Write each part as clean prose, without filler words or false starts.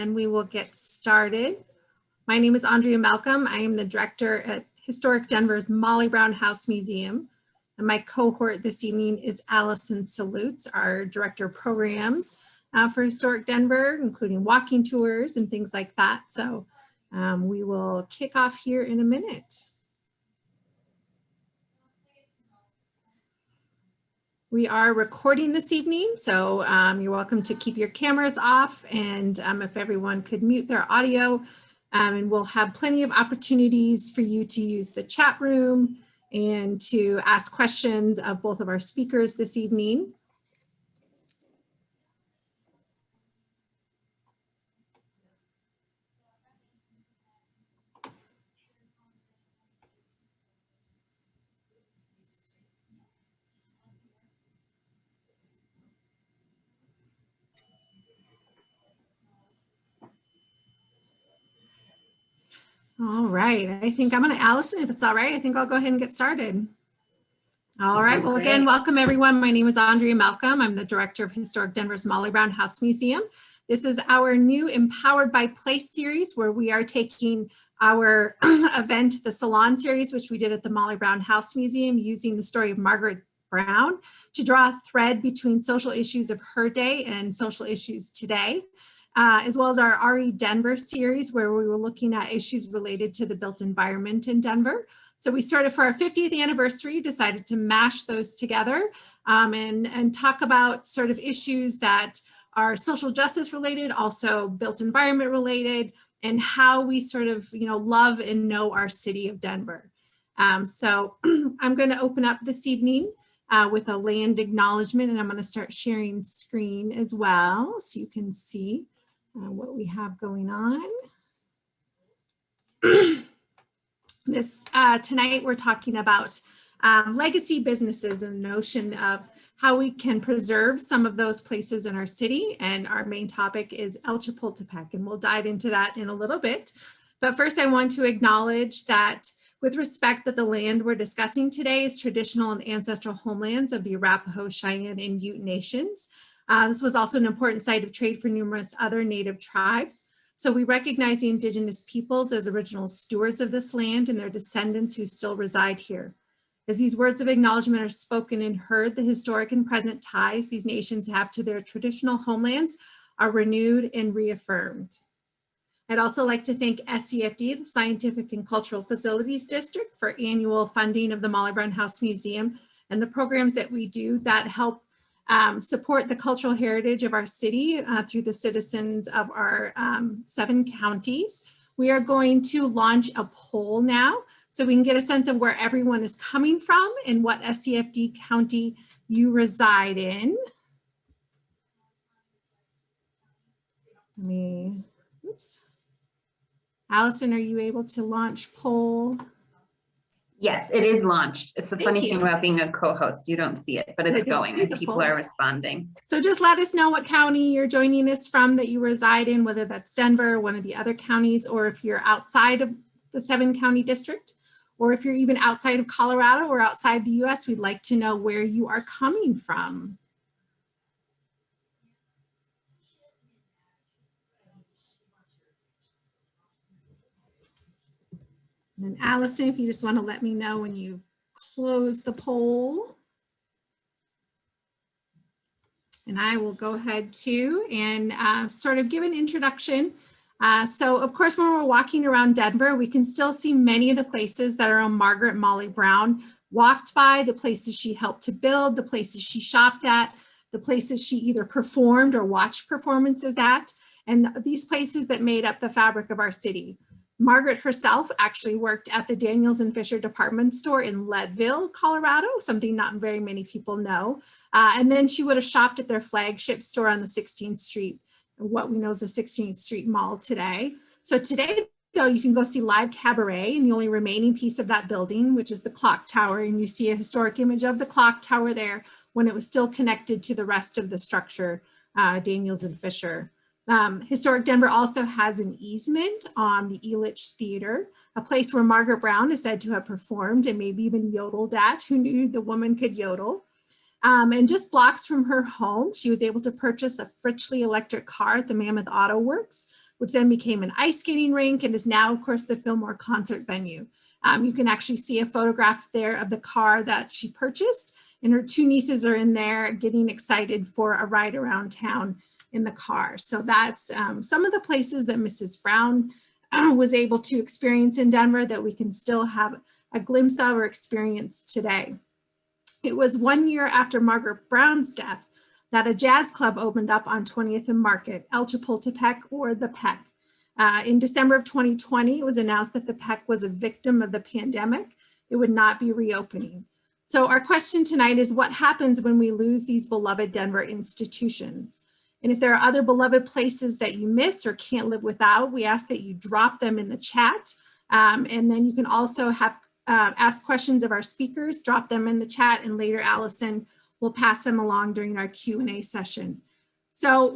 And we will get started. My name is Andrea Malcolm. I am the director at Historic Denver's Molly Brown House Museum. And my cohort this evening is Allison Salutes, our director of programs for Historic Denver, including walking tours and things like that. So we will kick off here in a minute. We are recording this evening, so you're welcome to keep your cameras off, and if everyone could mute their audio, and we'll have plenty of opportunities for you to use the chat room and to ask questions of both of our speakers this evening. All right, I think I'm going to, Allison, if it's all right, I think I'll go ahead and get started. All right, well, again, welcome everyone. My name is Andrea Malcolm. I'm the director of Historic Denver's Molly Brown House Museum. This is our new Empowered by Place series, where we are taking our event, the Salon series, which we did at the Molly Brown House Museum, using the story of Margaret Brown to draw a thread between social issues of her day and social issues today. As well as our RE Denver series, where we were looking at issues related to the built environment in Denver. So we started for our 50th anniversary, decided to mash those together and talk about sort of issues that are social justice related, also built environment related, and how we sort of, love and know our city of Denver. So I'm going to open up this evening with a land acknowledgement, and I'm going to start sharing screen as well, so you can see what we have going on. Tonight we're talking about legacy businesses and the notion of how we can preserve some of those places in our city. And our main topic is El Chapultepec, and we'll dive into that in a little bit. But first I want to acknowledge that with respect that the land we're discussing today is traditional and ancestral homelands of the Arapaho, Cheyenne, and Ute nations. This was also an important site of trade for numerous other Native tribes. So we recognize the Indigenous peoples as original stewards of this land and their descendants who still reside here. As these words of acknowledgement are spoken and heard, the historic and present ties these nations have to their traditional homelands are renewed and reaffirmed. I'd also like to thank SCFD, the Scientific and Cultural Facilities District, for annual funding of the Molly Brown House Museum and the programs that we do that help support the cultural heritage of our city through the citizens of our 7 counties. We are going to launch a poll now so we can get a sense of where everyone is coming from and what SCFD county you reside in. Oops. Allison, are you able to launch poll? Yes, it is launched. It's the funny thing about being a co-host. You don't see it, but it's going and people are responding. So just let us know what county you're joining us from that you reside in, whether that's Denver, or one of the other counties, or if you're outside of the 7-county district, or if you're even outside of Colorado or outside the US, we'd like to know where you are coming from. And Allison, if you just want to let me know when you've closed the poll. And I will go ahead too and sort of give an introduction. So of course, when we're walking around Denver, we can still see many of the places that our own Margaret Molly Brown walked by, the places she helped to build, the places she shopped at, the places she either performed or watched performances at, and these places that made up the fabric of our city. Margaret herself actually worked at the Daniels and Fisher department store in Leadville, Colorado, something not very many people know. And then she would have shopped at their flagship store on the 16th Street, what we know is the 16th Street Mall today. So today, though, you can go see live cabaret in the only remaining piece of that building, which is the clock tower. And you see a historic image of the clock tower there when it was still connected to the rest of the structure, Daniels and Fisher. Historic Denver also has an easement on the Elitch Theater, a place where Margaret Brown is said to have performed and maybe even yodeled at. Who knew the woman could yodel? And just blocks from her home, she was able to purchase a Fritchley electric car at the Mammoth Auto Works, which then became an ice skating rink and is now, of course, the Fillmore concert venue. You can actually see a photograph there of the car that she purchased, and her two nieces are in there getting excited for a ride around town in the car. So that's some of the places that Mrs. Brown was able to experience in Denver that we can still have a glimpse of or experience today. It was 1 year after Margaret Brown's death that a jazz club opened up on 20th and Market, El Chapultepec, or the Peck. In December of 2020, it was announced that the Peck was a victim of the pandemic. It would not be reopening. So our question tonight is, what happens when we lose these beloved Denver institutions? And if there are other beloved places that you miss or can't live without, we ask that you drop them in the chat. And then you can also have ask questions of our speakers, drop them in the chat, and later Allison will pass them along during our Q&A session. So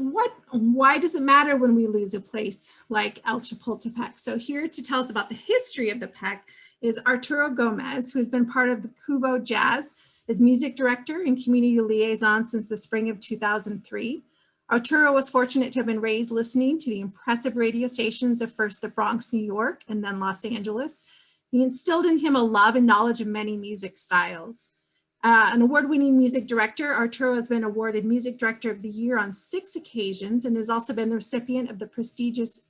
why does it matter when we lose a place like El Chapultepec? So here to tell us about the history of the Peck is Arturo Gómez, who has been part of the KUVO Jazz as music director and community liaison since the spring of 2003. Arturo was fortunate to have been raised listening to the impressive radio stations of first the Bronx, New York, and then Los Angeles. He instilled in him a love and knowledge of many music styles. An award-winning music director, Arturo has been awarded Music Director of the Year on 6 occasions and has also been the recipient of the prestigious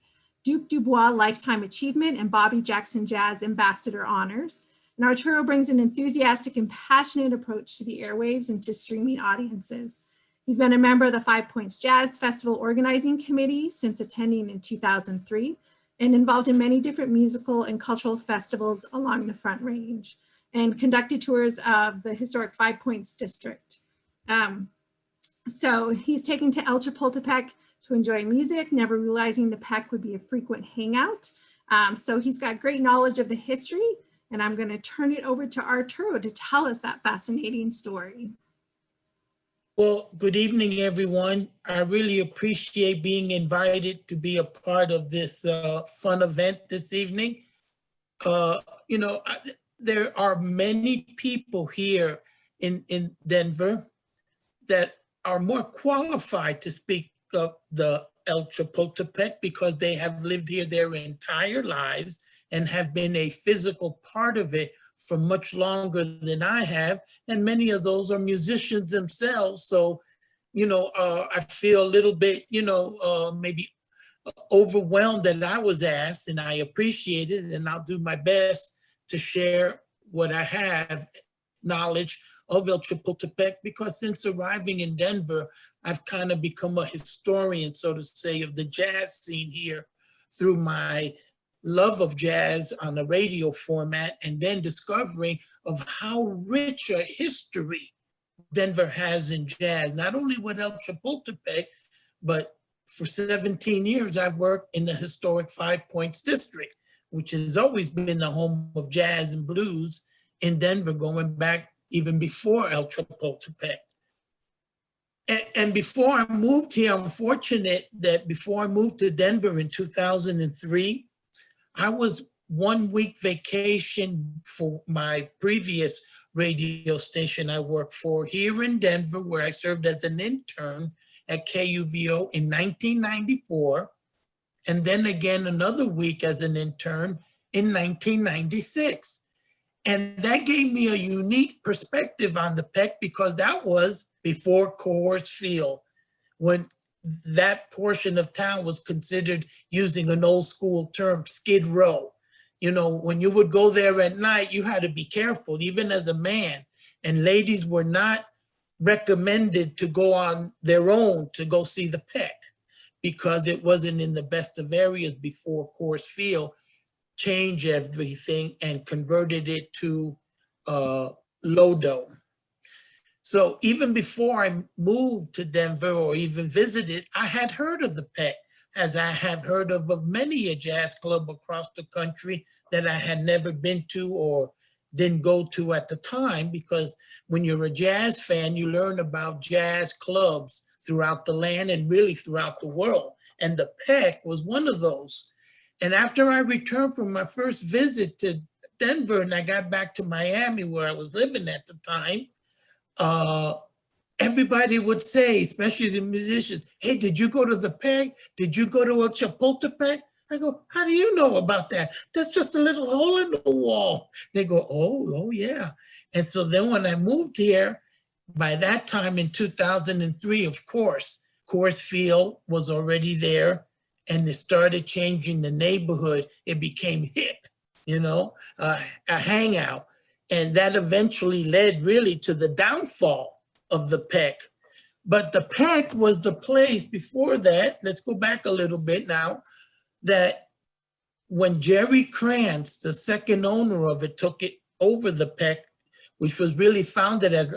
Duke Dubois Lifetime Achievement and Bobby Jackson Jazz Ambassador honors. And Arturo brings an enthusiastic and passionate approach to the airwaves and to streaming audiences. He's been a member of the 5 Points Jazz Festival Organizing Committee since attending in 2003 and involved in many different musical and cultural festivals along the Front Range and conducted tours of the historic 5 Points District. So he's taken to El Chapultepec to enjoy music, never realizing the Peck would be a frequent hangout. So he's got great knowledge of the history, and I'm going to turn it over to Arturo to tell us that fascinating story. Well, good evening, everyone. I really appreciate being invited to be a part of this fun event this evening. There are many people here in Denver that are more qualified to speak of the El Chapultepec because they have lived here their entire lives and have been a physical part of it for much longer than I have. And many of those are musicians themselves. So, I feel a little bit, maybe overwhelmed that I was asked, and I appreciate it, and I'll do my best to share what I have knowledge of El Chapultepec, because since arriving in Denver, I've kind of become a historian, so to say, of the jazz scene here through my love of jazz on a radio format, and then discovering of how rich a history Denver has in jazz, not only with El Chapultepec, but for 17 years, I've worked in the historic 5 Points District, which has always been the home of jazz and blues in Denver, going back even before El Chapultepec. And before I moved here, I'm fortunate that before I moved to Denver in 2003, I was 1 week vacation for my previous radio station I worked for here in Denver, where I served as an intern at KUVO in 1994, and then again another week as an intern in 1996. And that gave me a unique perspective on the Peck because that was before Coors Field, when that portion of town was considered, using an old school term, Skid Row. When you would go there at night, you had to be careful, even as a man. And ladies were not recommended to go on their own to go see the Peck because it wasn't in the best of areas before Coors Field changed everything and converted it to Lodo. So even before I moved to Denver or even visited, I had heard of the Peck, as I have heard of many a jazz club across the country that I had never been to or didn't go to at the time, because when you're a jazz fan, you learn about jazz clubs throughout the land and really throughout the world. And the Peck was one of those. And after I returned from my first visit to Denver and I got back to Miami, where I was living at the time, everybody would say, especially the musicians, hey, did you go to the Peg? Did you go to El Chapultepec? I go, how do you know about that? That's just a little hole in the wall. They go, oh yeah. And so then when I moved here, by that time in 2003, of course, Coors Field was already there, and it started changing the neighborhood. It became hip, a hangout. And that eventually led really to the downfall of the Peck. But the Peck was the place before that, let's go back a little bit now, that when Jerry Krantz, the second owner of it, took it over the Peck, which was really founded as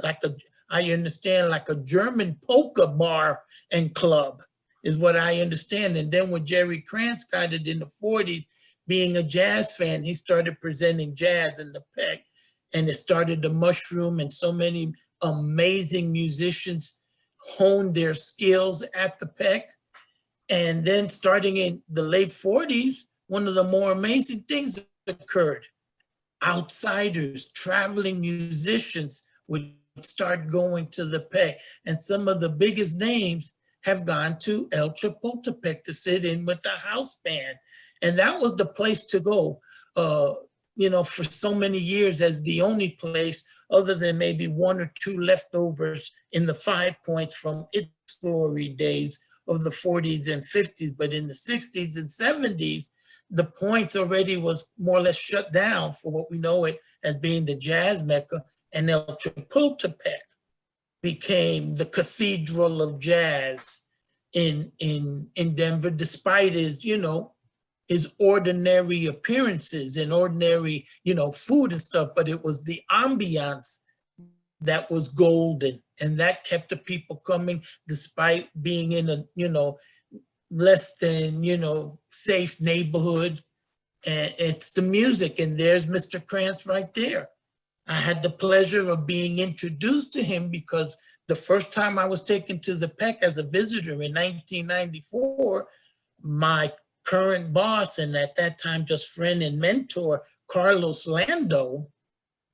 I understand, like a German polka bar and club, is what I understand. And then when Jerry Krantz got it in the 40s, being a jazz fan, he started presenting jazz in the Peck, and it started to mushroom, and so many amazing musicians honed their skills at the Peck. And then starting in the late 40s, one of the more amazing things occurred. Outsiders, traveling musicians would start going to the Peck. And some of the biggest names have gone to El Chapultepec to sit in with the house band. And that was the place to go, for so many years as the only place, other than maybe one or two leftovers in the 5 Points from its glory days of the 40s and 50s. But in the 60s and 70s, the Points already was more or less shut down for what we know it as being the jazz mecca, and El Chapultepec became the cathedral of jazz in Denver, despite his, his ordinary appearances and ordinary, food and stuff, but it was the ambiance that was golden, and that kept the people coming despite being in a, less than, safe neighborhood. And it's the music, and there's Mr. Krantz right there. I had the pleasure of being introduced to him because the first time I was taken to the Peck as a visitor in 1994, my current boss, and at that time just friend and mentor, Carlos Lando,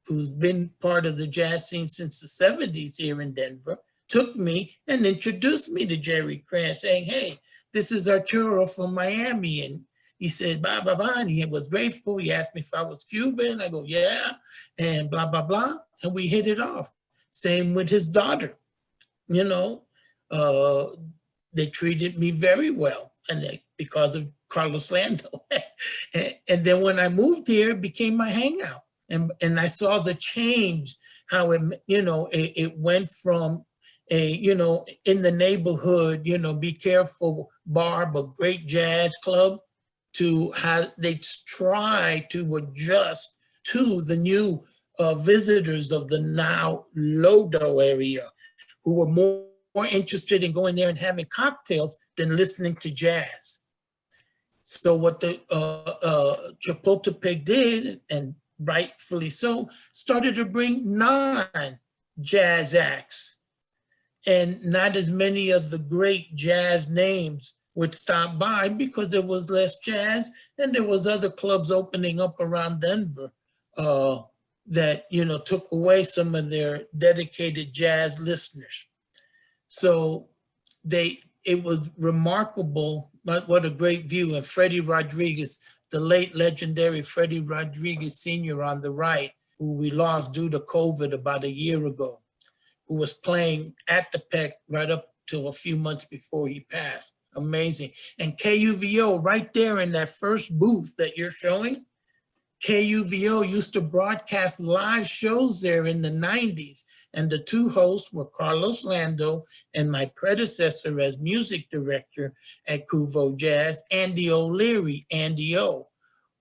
who's been part of the jazz scene since the 70s here in Denver, took me and introduced me to Jerry Krantz, saying, hey, this is Arturo from Miami. And he said, blah, blah, blah. And he was grateful. He asked me if I was Cuban. I go, yeah, and blah, blah, blah. And we hit it off. Same with his daughter. They treated me very well, and because of Carlos Lando. And then when I moved here, it became my hangout. And I saw the change, how it went from in the neighborhood, be careful bar, but great jazz club, to how they try to adjust to the new visitors of the now Lodo area, who were more interested in going there and having cocktails than listening to jazz. So what the Chapultepec did, and rightfully so, started to bring non-jazz acts. And not as many of the great jazz names would stop by because there was less jazz, and there was other clubs opening up around Denver that, took away some of their dedicated jazz listeners. So it was remarkable, but what a great view. And Freddie Rodriguez, the late legendary Freddie Rodriguez Sr. on the right, who we lost due to COVID about a year ago, who was playing at the Peck right up to a few months before he passed. Amazing. And KUVO right there in that first booth that you're showing, KUVO used to broadcast live shows there in the 90s. And the two hosts were Carlos Lando and my predecessor as music director at KUVO Jazz, Andy O'Leary, Andy O,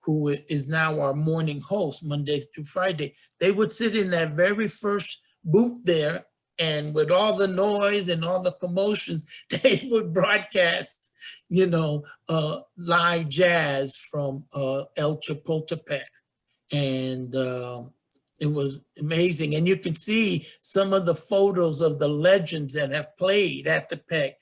who is now our morning host Mondays through Friday. They would sit in that very first booth there, and with all the noise and all the commotions, they would broadcast, live jazz from El Chapultepec. And it was amazing. And you can see some of the photos of the legends that have played at the Peck.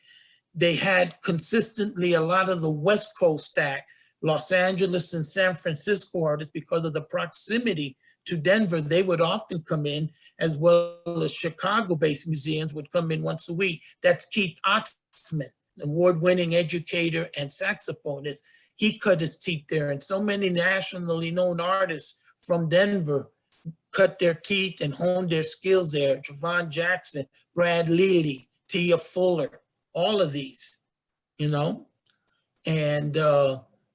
They had consistently a lot of the West Coast act, Los Angeles and San Francisco artists, because of the proximity to Denver, they would often come in, as well as Chicago-based museums would come in once a week. That's Keith Oxman, award-winning educator and saxophonist. He cut his teeth there, and so many nationally known artists from Denver cut their teeth and honed their skills there. Javon Jackson, Brad Lely, Tia Fuller, all of these, you know? And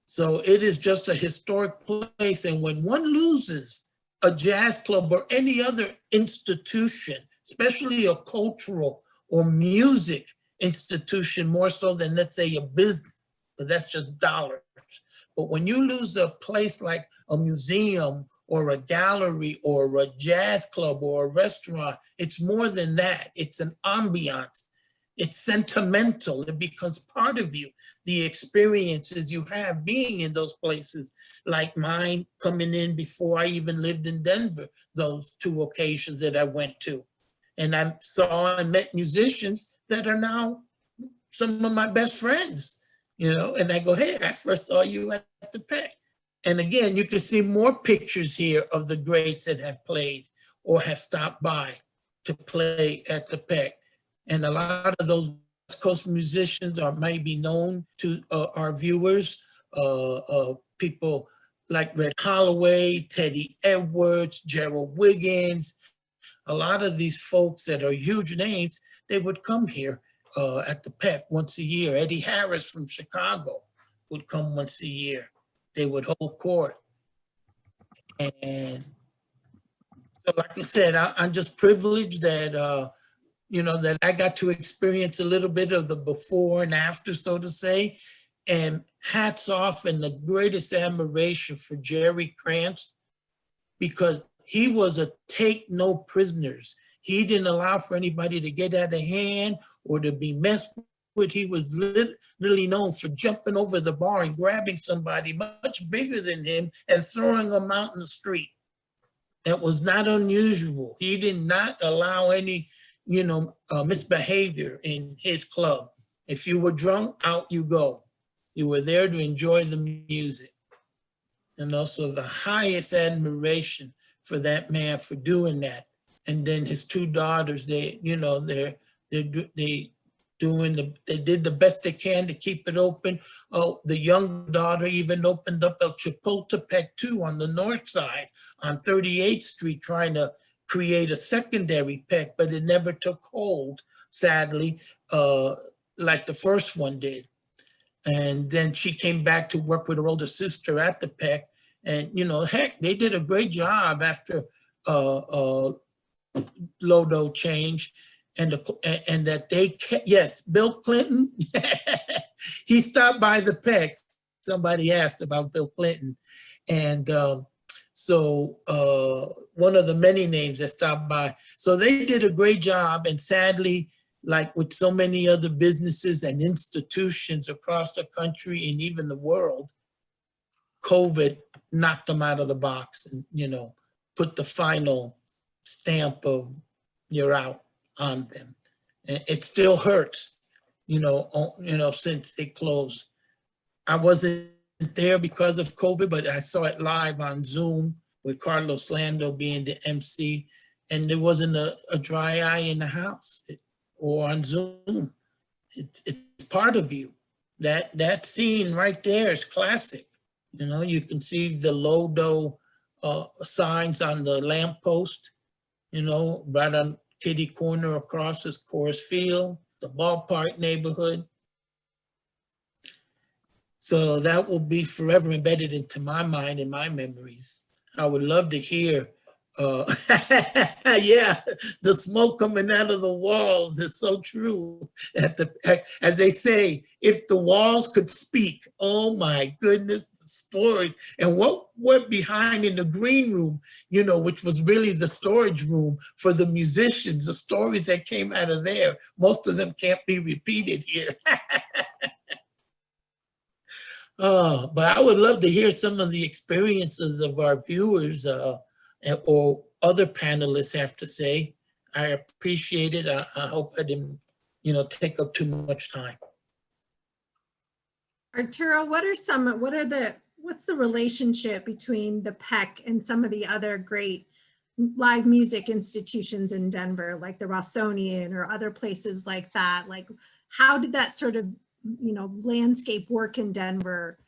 so it is just a historic place. And when one loses a jazz club or any other institution, especially a cultural or music institution, more so than, let's say, a business, but that's just dollars. But when you lose a place like a museum or a gallery or a jazz club or a restaurant, it's more than that. It's an ambiance. It's sentimental. It becomes part of you. The experiences you have being in those places, like mine coming in before I even lived in Denver, those 2 occasions that I went to. And I saw and met musicians that are now some of my best friends, you know, and I go, hey, I first saw you at the Peck. And again, you can see more pictures here of the greats that have played or have stopped by to play at the Peck. And a lot of those West Coast musicians are maybe known to our viewers, people like Red Holloway, Teddy Edwards, Gerald Wiggins. A lot of these folks that are huge names, they would come here at the Peck once a year. Eddie Harris from Chicago would come once a year. They would hold court. And so like I said, I'm just privileged that, you know, that I got to experience a little bit of the before and after, so to say. And hats off and the greatest admiration for Jerry Krantz, because he was a take no prisoners. He didn't allow for anybody to get out of hand or to be messed with. He was literally known for jumping over the bar and grabbing somebody much bigger than him and throwing them out in the street. That was not unusual. He did not allow any, you know, misbehavior in his club. If you were drunk, out you go. You were there to enjoy the music. And also the highest admiration for that man for doing that. And then his 2 daughters, they, you know, they did the best they can to keep it open. Oh, the young daughter even opened up El Chapultepec too on the north side on 38th Street, trying to create a secondary Peck, but it never took hold, sadly, like the first one did. And then she came back to work with her older sister at the Peck. And, you know, heck, they did a great job after Lodo changed. And that they, yes, Bill Clinton, he stopped by the Peck. Somebody asked about Bill Clinton. And so one of the many names that stopped by. So they did a great job. And sadly, like with so many other businesses and institutions across the country and even the world, COVID knocked them out of the box and, you know, put the final stamp of you're out on them. And it still hurts, you know, since they closed. I wasn't there because of COVID, but I saw it live on Zoom with Carlos Lando being the MC, and there wasn't a dry eye in the house or on Zoom. It's part of you. That scene right there is classic. You know, you can see the Lodo signs on the lamppost, you know, right on Kitty Corner across this Coors Field, the ballpark neighborhood. So that will be forever embedded into my mind and my memories. I would love to hear, yeah, the smoke coming out of the walls is so true. As they say, if the walls could speak, oh my goodness, the stories. And what went behind in the green room, you know, which was really the storage room for the musicians, the stories that came out of there, most of them can't be repeated here. Oh, but I would love to hear some of the experiences of our viewers or other panelists have to say. I appreciate it. I hope I didn't, you know, take up too much time. Arturo, what are what's the relationship between the PEC and some of the other great live music institutions in Denver, like the Rossonian or other places like that? Like, how did that sort of, landscape work in Denver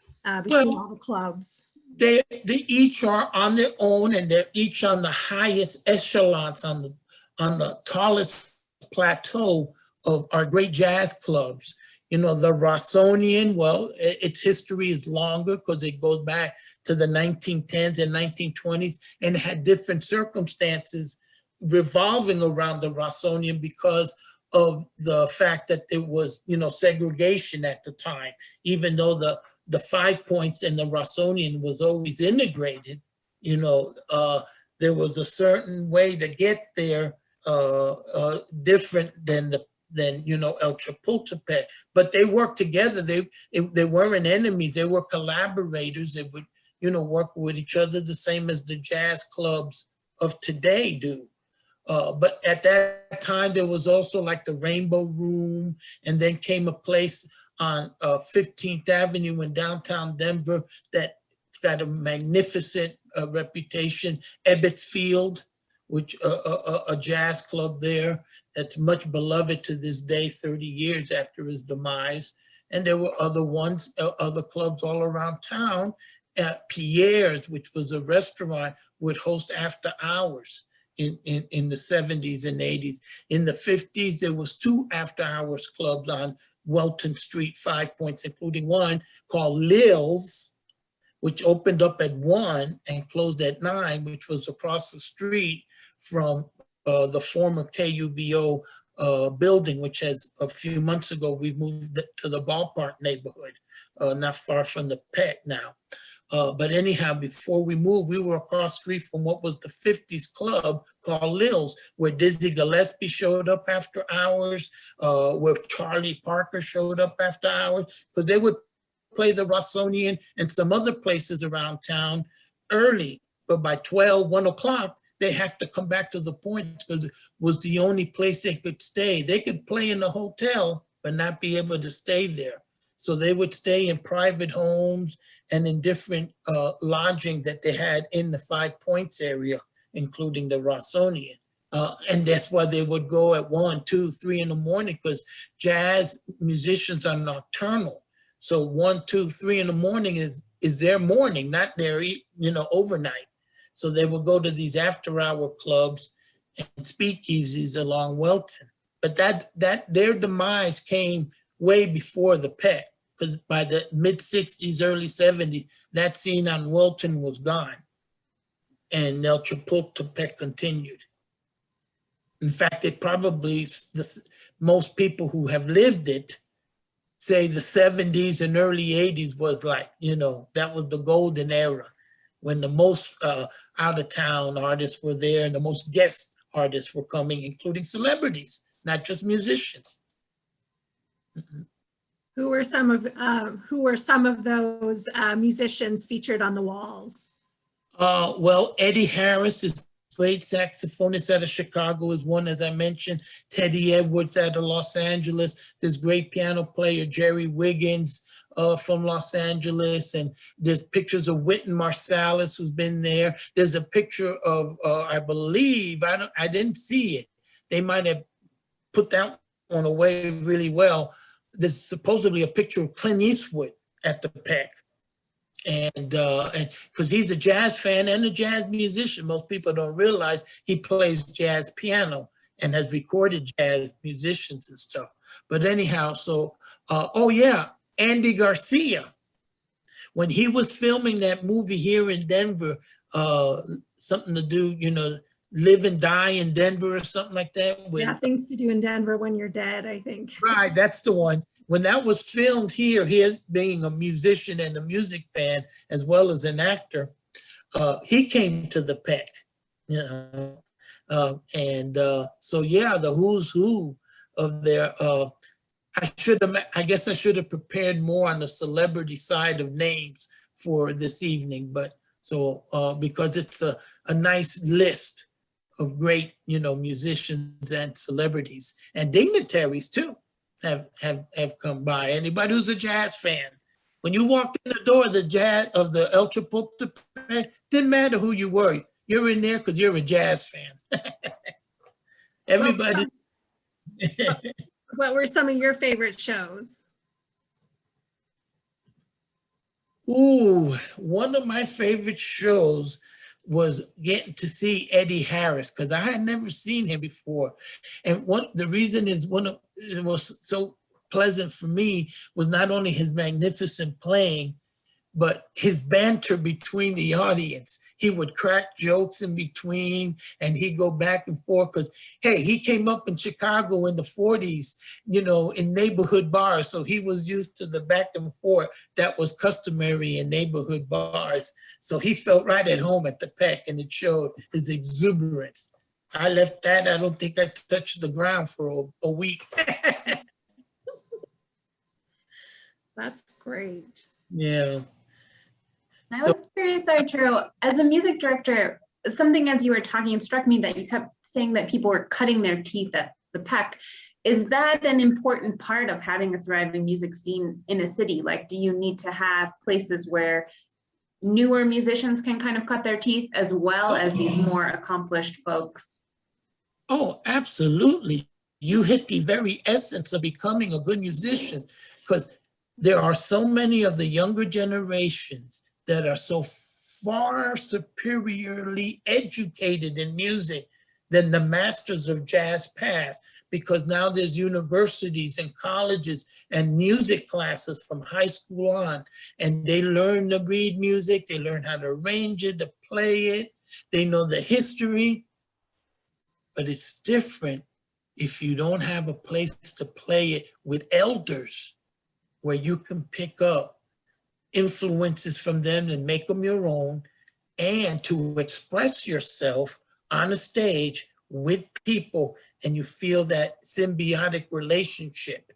between all the clubs? They each are on their own, and they're each on the highest echelons, on the tallest plateau of our great jazz clubs. The Rossonian, well, its history is longer because it goes back to the 1910s and 1920s, and it had different circumstances revolving around the Rossonian because of the fact that there was, segregation at the time. Even though the 5 points and the Rossonian was always integrated, there was a certain way to get there, different than El Chapultepec, but they worked together. They weren't enemies. They were collaborators. They would, work with each other the same as the jazz clubs of today do. But at that time, there was also like the Rainbow Room, and then came a place on 15th Avenue in downtown Denver that got a magnificent reputation, Ebbets Field, which a jazz club there that's much beloved to this day, 30 years after his demise. And there were other ones, other clubs all around town. Pierre's, which was a restaurant, would host after hours in the 70s and 80s. In the 50s, there was 2 after hours clubs on Welton Street, 5 Points, including one called Lil's, which opened up at 1 and closed at 9, which was across the street from the former KUVO building, which has a few months ago, we've moved to the ballpark neighborhood, not far from the PEC now. But anyhow, before we moved, we were across the street from what was the 50s club called Lil's, where Dizzy Gillespie showed up after hours, where Charlie Parker showed up after hours, because they would play the Rossonian and some other places around town early, but by 12, 1 o'clock, they have to come back to the point because it was the only place they could stay. They could play in the hotel, but not be able to stay there. So they would stay in private homes and in different lodging that they had in the 5 Points area, including the Rossonian. And that's why they would go at 1, 2, 3 in the morning, because jazz musicians are nocturnal. So 1, 2, 3 in the morning is their morning, not their overnight. So they would go to these after-hour clubs and speakeasies along Welton. But that their demise came way before the PEC, because by the mid-60s, early 70s, that scene on Welton was gone, and El Chapultepec continued. In fact, it probably, most people who have lived it say the 70s and early 80s was like, that was the golden era, when the most out-of-town artists were there and the most guest artists were coming, including celebrities, not just musicians. Who were some of those musicians featured on the walls? Well, Eddie Harris is great saxophonist out of Chicago is one, as I mentioned. Teddy Edwards out of Los Angeles. There's great piano player Jerry Wiggins from Los Angeles, and there's pictures of Wynton Marsalis who's been there. There's a picture of I believe, I didn't see it. They might have put that one away really well. There's supposedly a picture of Clint Eastwood at the PEC. And because he's a jazz fan and a jazz musician, most people don't realize he plays jazz piano and has recorded jazz musicians and stuff. But anyhow, so, oh yeah, Andy Garcia, when he was filming that movie here in Denver, something to do, Live and Die in Denver or something like that. Yeah, Things to Do in Denver When You're Dead, I think. Right, that's the one. When that was filmed here, he being a musician and a music fan, as well as an actor, he came to the PEC, so yeah, the who's who of their, I guess I should have prepared more on the celebrity side of names for this evening, but so, because it's a nice list of great, musicians and celebrities and dignitaries too have come by. Anybody who's a jazz fan When you walked in the door of the jazz of the El Chapultepec, didn't matter who you were. You're in there because you're a jazz fan. Everybody. What were some of your favorite shows? Ooh, one of my favorite shows was getting to see Eddie Harris because I had never seen him before. And the reason is it was so pleasant for me was not only his magnificent playing, but his banter between the audience. He would crack jokes in between and he'd go back and forth because, hey, he came up in Chicago in the 40s, you know, in neighborhood bars. So he was used to the back and forth that was customary in neighborhood bars. So he felt right at home at the Peck and it showed his exuberance. I left that, I don't think I touched the ground for a week. That's great. Yeah. I was curious, Arturo, as a music director, something as you were talking, it struck me that you kept saying that people were cutting their teeth at the Peck. Is that an important part of having a thriving music scene in a city? Like, do you need to have places where newer musicians can kind of cut their teeth as well as these more accomplished folks? Oh, absolutely. You hit the very essence of becoming a good musician because there are so many of the younger generations that are so far superiorly educated in music than the masters of jazz past, because now there's universities and colleges and music classes from high school on, and they learn to read music, they learn how to arrange it, to play it, they know the history, but it's different if you don't have a place to play it with elders where you can pick up influences from them and make them your own, and to express yourself on a stage with people, and you feel that symbiotic relationship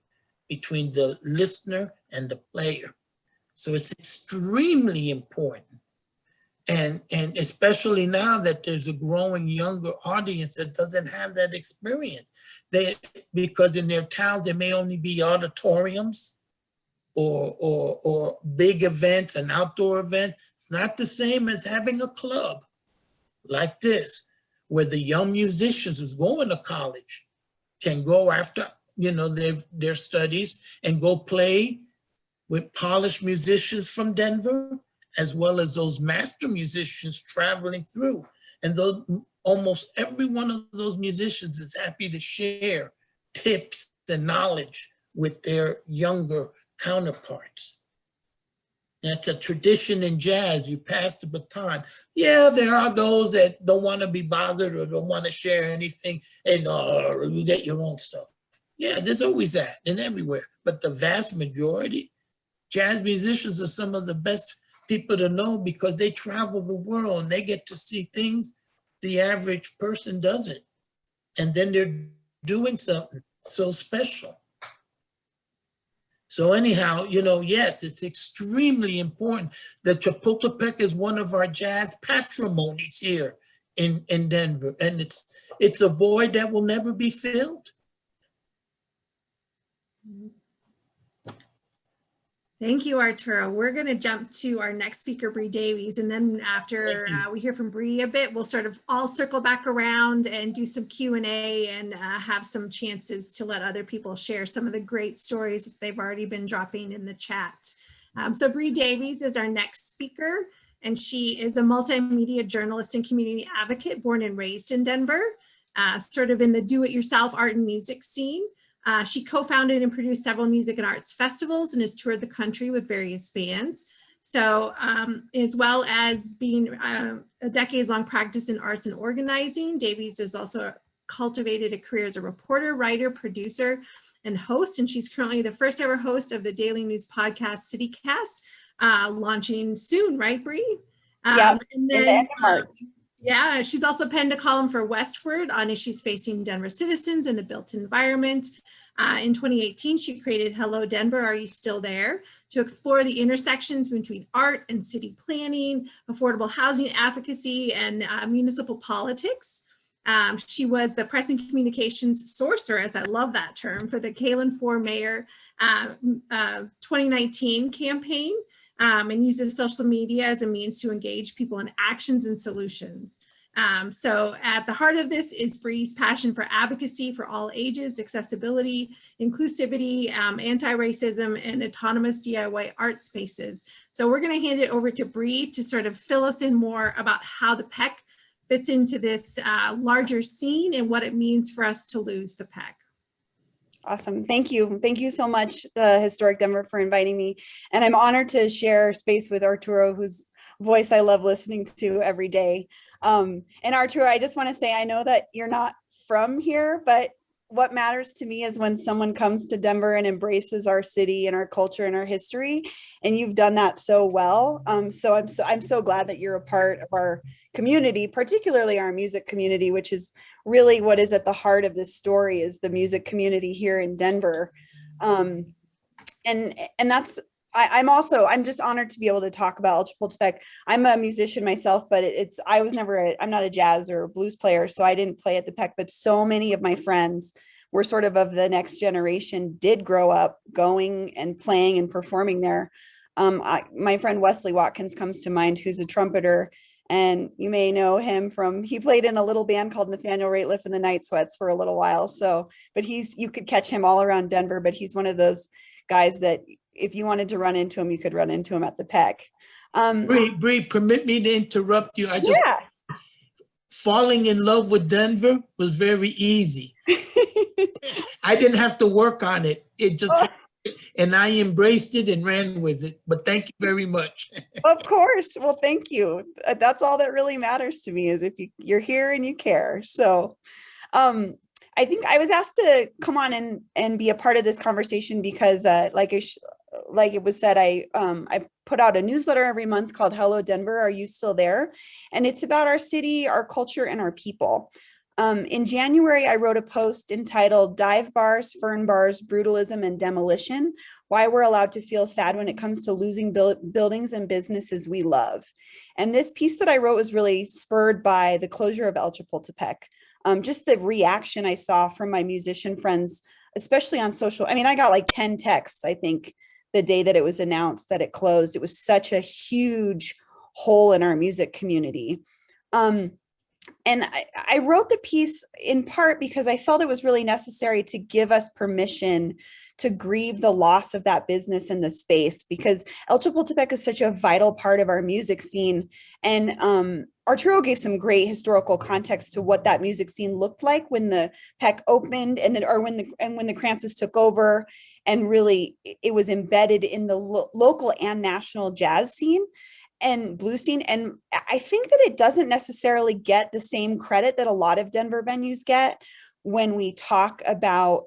between the listener and the player. So it's extremely important. And especially now that there's a growing younger audience that doesn't have that experience. Because in their towns, there may only be auditoriums or big events, an outdoor event. It's not the same as having a club like this, where the young musicians who's going to college can go after, you know, their studies and go play with polished musicians from Denver, as well as those master musicians traveling through. And those, almost every one of those musicians is happy to share tips and knowledge with their younger counterparts. That's a tradition in jazz. You pass the baton. Yeah, there are those that don't want to be bothered or don't want to share anything, and you get your own stuff. Yeah, there's always that and everywhere. But the vast majority, jazz musicians are some of the best people to know because they travel the world and they get to see things the average person doesn't. And then they're doing something so special. So anyhow, you know, yes, it's extremely important that Chapultepec is one of our jazz patrimonies here in Denver. And it's a void that will never be filled. Thank you, Arturo. We're going to jump to our next speaker, Bree Davies. And then after we hear from Bree a bit, we'll sort of all circle back around and do some Q&A and have some chances to let other people share some of the great stories that they've already been dropping in the chat. So Bree Davies is our next speaker, and she is a multimedia journalist and community advocate born and raised in Denver, sort of in the do-it-yourself art and music scene. She co-founded and produced several music and arts festivals and has toured the country with various bands. So as well as being a decades-long practice in arts and organizing, Davies has also cultivated a career as a reporter, writer, producer, and host. And she's currently the first ever host of the daily news podcast, CityCast, launching soon, right, Bree? Yeah, and then, in the end of March. Yeah, she's also penned a column for Westward on issues facing Denver citizens and the built environment. In 2018, she created Hello Denver, Are You Still There? To explore the intersections between art and city planning, affordable housing advocacy, and municipal politics. She was the press and communications sorceress, I love that term, for the Kalen for Mayor 2019 campaign, and uses social media as a means to engage people in actions and solutions. So at the heart of this is Bree's passion for advocacy for all ages, accessibility, inclusivity, anti-racism, and autonomous DIY art spaces. So we're going to hand it over to Bree to sort of fill us in more about how the PEC fits into this larger scene and what it means for us to lose the PEC. Awesome. Thank you. Thank you so much, Historic Denver, for inviting me. And I'm honored to share space with Arturo, whose voice I love listening to every day. And Arturo, I just want to say, I know that you're not from here, but what matters to me is when someone comes to Denver and embraces our city and our culture and our history, and you've done that so well. So I'm so glad that you're a part of our community, particularly our music community, which is really what is at the heart of this story, is the music community here in Denver. And that's, I'm just honored to be able to talk about El Chapultepec. I'm a musician myself, but I'm not a jazz or a blues player, so I didn't play at the PEC, but so many of my friends were sort of the next generation, did grow up going and playing and performing there. My friend Wesley Watkins comes to mind, who's a trumpeter, and you may know him he played in a little band called Nathaniel Rateliff and the Night Sweats for a little while. So, but you could catch him all around Denver, but he's one of those guys that if you wanted to run into him, you could run into him at the PEC. Bree, permit me to interrupt you. Yeah. Falling in love with Denver was very easy. I didn't have to work on it. It just happened, and I embraced it and ran with it. But thank you very much. Of course. Well, thank you. That's all that really matters to me, is if you're here and you care. So, I think I was asked to come on and be a part of this conversation because, like it was said, I put out a newsletter every month called Hello Denver, Are You Still There? And it's about our city, our culture, and our people. In January, I wrote a post entitled Dive Bars, Fern Bars, Brutalism, and Demolition, Why We're Allowed to Feel Sad When It Comes to Losing Buildings and Businesses We Love. And this piece that I wrote was really spurred by the closure of El Chapultepec. Just the reaction I saw from my musician friends, especially on social. I mean, I got like 10 texts, I think, the day that it was announced that it closed. It was such a huge hole in our music community. And I wrote the piece in part because I felt it was really necessary to give us permission to grieve the loss of that business in the space, because El Chapultepec is such a vital part of our music scene. And Arturo gave some great historical context to what that music scene looked like when the PEC opened, and when the Crances took over, and really it was embedded in the local and national jazz scene and blues scene. And I think that it doesn't necessarily get the same credit that a lot of Denver venues get when we talk about,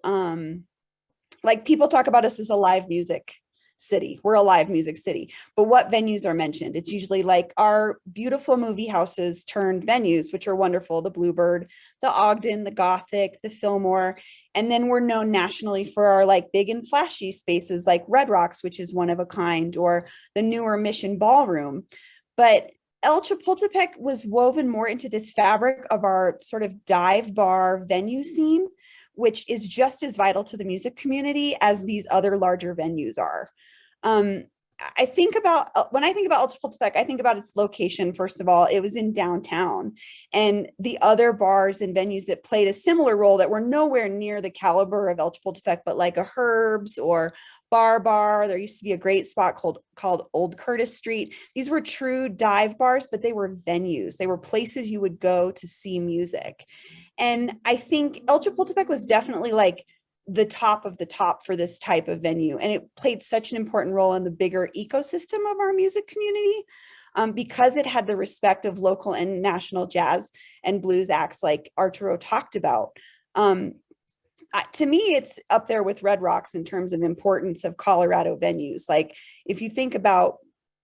like people talk about us as a live music city. We're a live music city, but what venues are mentioned? It's usually like our beautiful movie houses turned venues, which are wonderful. The Bluebird, the Ogden, the Gothic, the Fillmore. And then we're known nationally for our like big and flashy spaces like Red Rocks, which is one of a kind, or the newer Mission Ballroom. But El Chapultepec was woven more into this fabric of our sort of dive bar venue scene, which is just as vital to the music community as these other larger venues are. When I think about El Chapultepec, I think about its location. First of all, it was in downtown, and the other bars and venues that played a similar role that were nowhere near the caliber of El Chapultepec, but like a Herb's or Bar. There used to be a great spot called Old Curtis Street. These were true dive bars, but they were venues. They were places you would go to see music. And I think El Chapultepec was definitely like the top of the top for this type of venue. And it played such an important role in the bigger ecosystem of our music community, because it had the respect of local and national jazz and blues acts like Arturo talked about. To me, it's up there with Red Rocks in terms of importance of Colorado venues. Like if you think about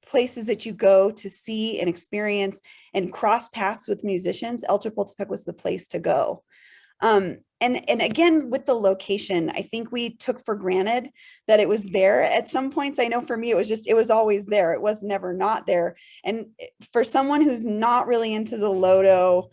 places that you go to see and experience and cross paths with musicians, El Chapultepec was the place to go. And again, with the location, I think we took for granted that it was there at some points. I know for me, it was always there. It was never not there. And for someone who's not really into the Lodo,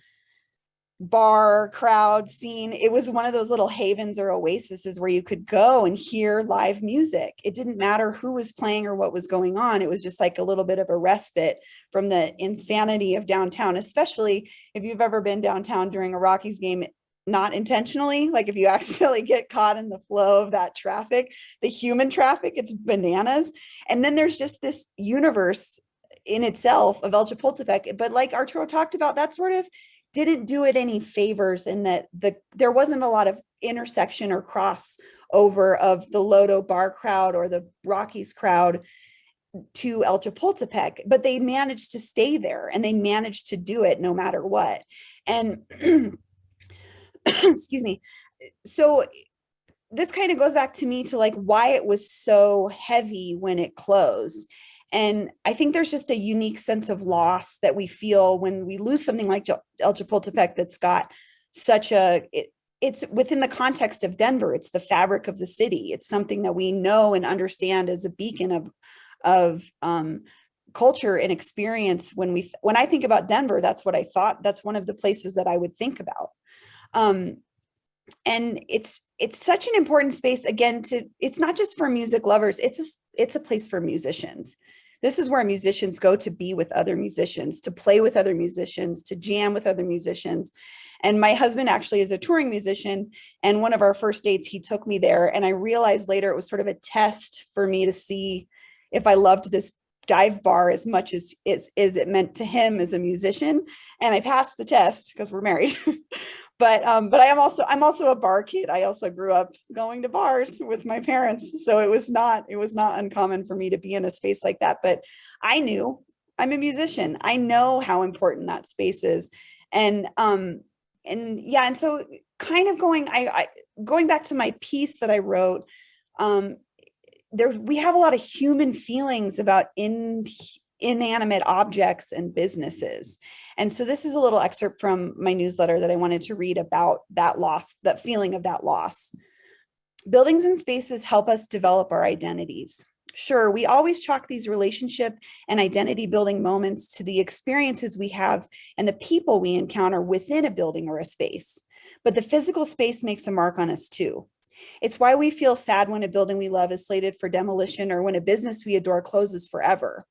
bar crowd scene. It was one of those little havens or oases where you could go and hear live music. It didn't matter who was playing or what was going on. It was just like a little bit of a respite from the insanity of downtown, especially if you've ever been downtown during a Rockies game, not intentionally, like if you accidentally get caught in the flow of that traffic, the human traffic, it's bananas. And then there's just this universe in itself of El Chapultepec. But like Arturo talked about, that sort of didn't do it any favors in that there wasn't a lot of intersection or crossover of the Lodo bar crowd or the Rockies crowd to El Chapultepec, but they managed to stay there and they managed to do it no matter what. And excuse me. So this kind of goes back to me to like why it was so heavy when it closed. And I think there's just a unique sense of loss that we feel when we lose something like El Chapultepec that's got such it's within the context of Denver. It's the fabric of the city. It's something that we know and understand as a beacon of culture and experience. When I think about Denver, that's what I thought. That's one of the places that I would think about. And it's such an important space, again, it's not just for music lovers, it's a place for musicians. This is where musicians go to be with other musicians, to play with other musicians, to jam with other musicians. And my husband actually is a touring musician, and one of our first dates, he took me there, and I realized later it was sort of a test for me to see if I loved this dive bar as much as it meant to him as a musician. And I passed the test because we're married. But I'm also a bar kid. I also grew up going to bars with my parents. So it was not uncommon for me to be in a space like that. But I knew I'm a musician. I know how important that space is. And so kind of going back to my piece that I wrote, we have a lot of human feelings about inanimate objects and businesses. And so this is a little excerpt from my newsletter that I wanted to read about that loss, that feeling of that loss. Buildings and spaces help us develop our identities. Sure, we always chalk these relationship and identity building moments to the experiences we have and the people we encounter within a building or a space. But the physical space makes a mark on us too. It's why we feel sad when a building we love is slated for demolition or when a business we adore closes forever.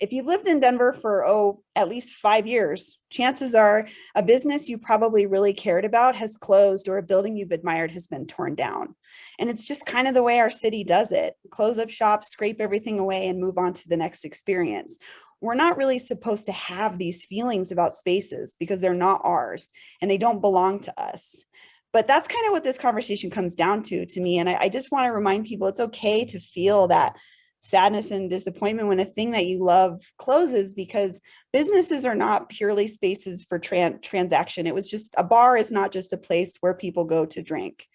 If you've lived in Denver for, at least 5 years, chances are a business you probably really cared about has closed or a building you've admired has been torn down. And it's just kind of the way our city does it. Close up shop, scrape everything away, and move on to the next experience. We're not really supposed to have these feelings about spaces because they're not ours and they don't belong to us. But that's kind of what this conversation comes down to me. And I just want to remind people it's okay to feel that sadness and disappointment when a thing that you love closes, because businesses are not purely spaces for transaction. It was just, a bar is not just a place where people go to drink.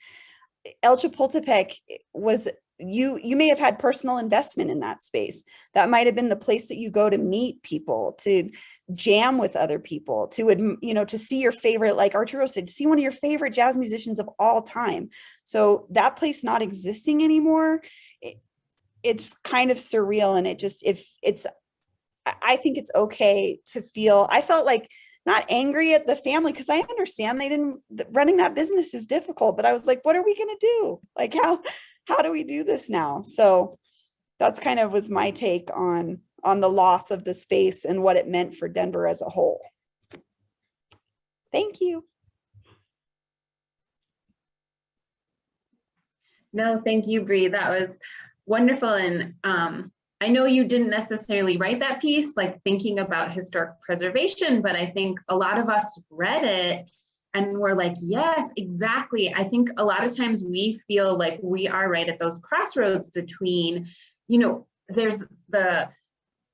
El Chapultepec was, you may have had personal investment in that space. That might have been the place that you go to meet people, to jam with other people, to see your favorite, like Arturo said, see one of your favorite jazz musicians of all time. So that place not existing anymore, it's kind of surreal. And I think it's okay to feel, I felt like not angry at the family because I understand running that business is difficult, but I was like, what are we going to do? Like, how do we do this now? So that's kind of was my take on the loss of the space and what it meant for Denver as a whole. Thank you. No, thank you, Bree. That was wonderful. And I know you didn't necessarily write that piece, like thinking about historic preservation, but I think a lot of us read it and we're like, yes, exactly. I think a lot of times we feel like we are right at those crossroads between, there's the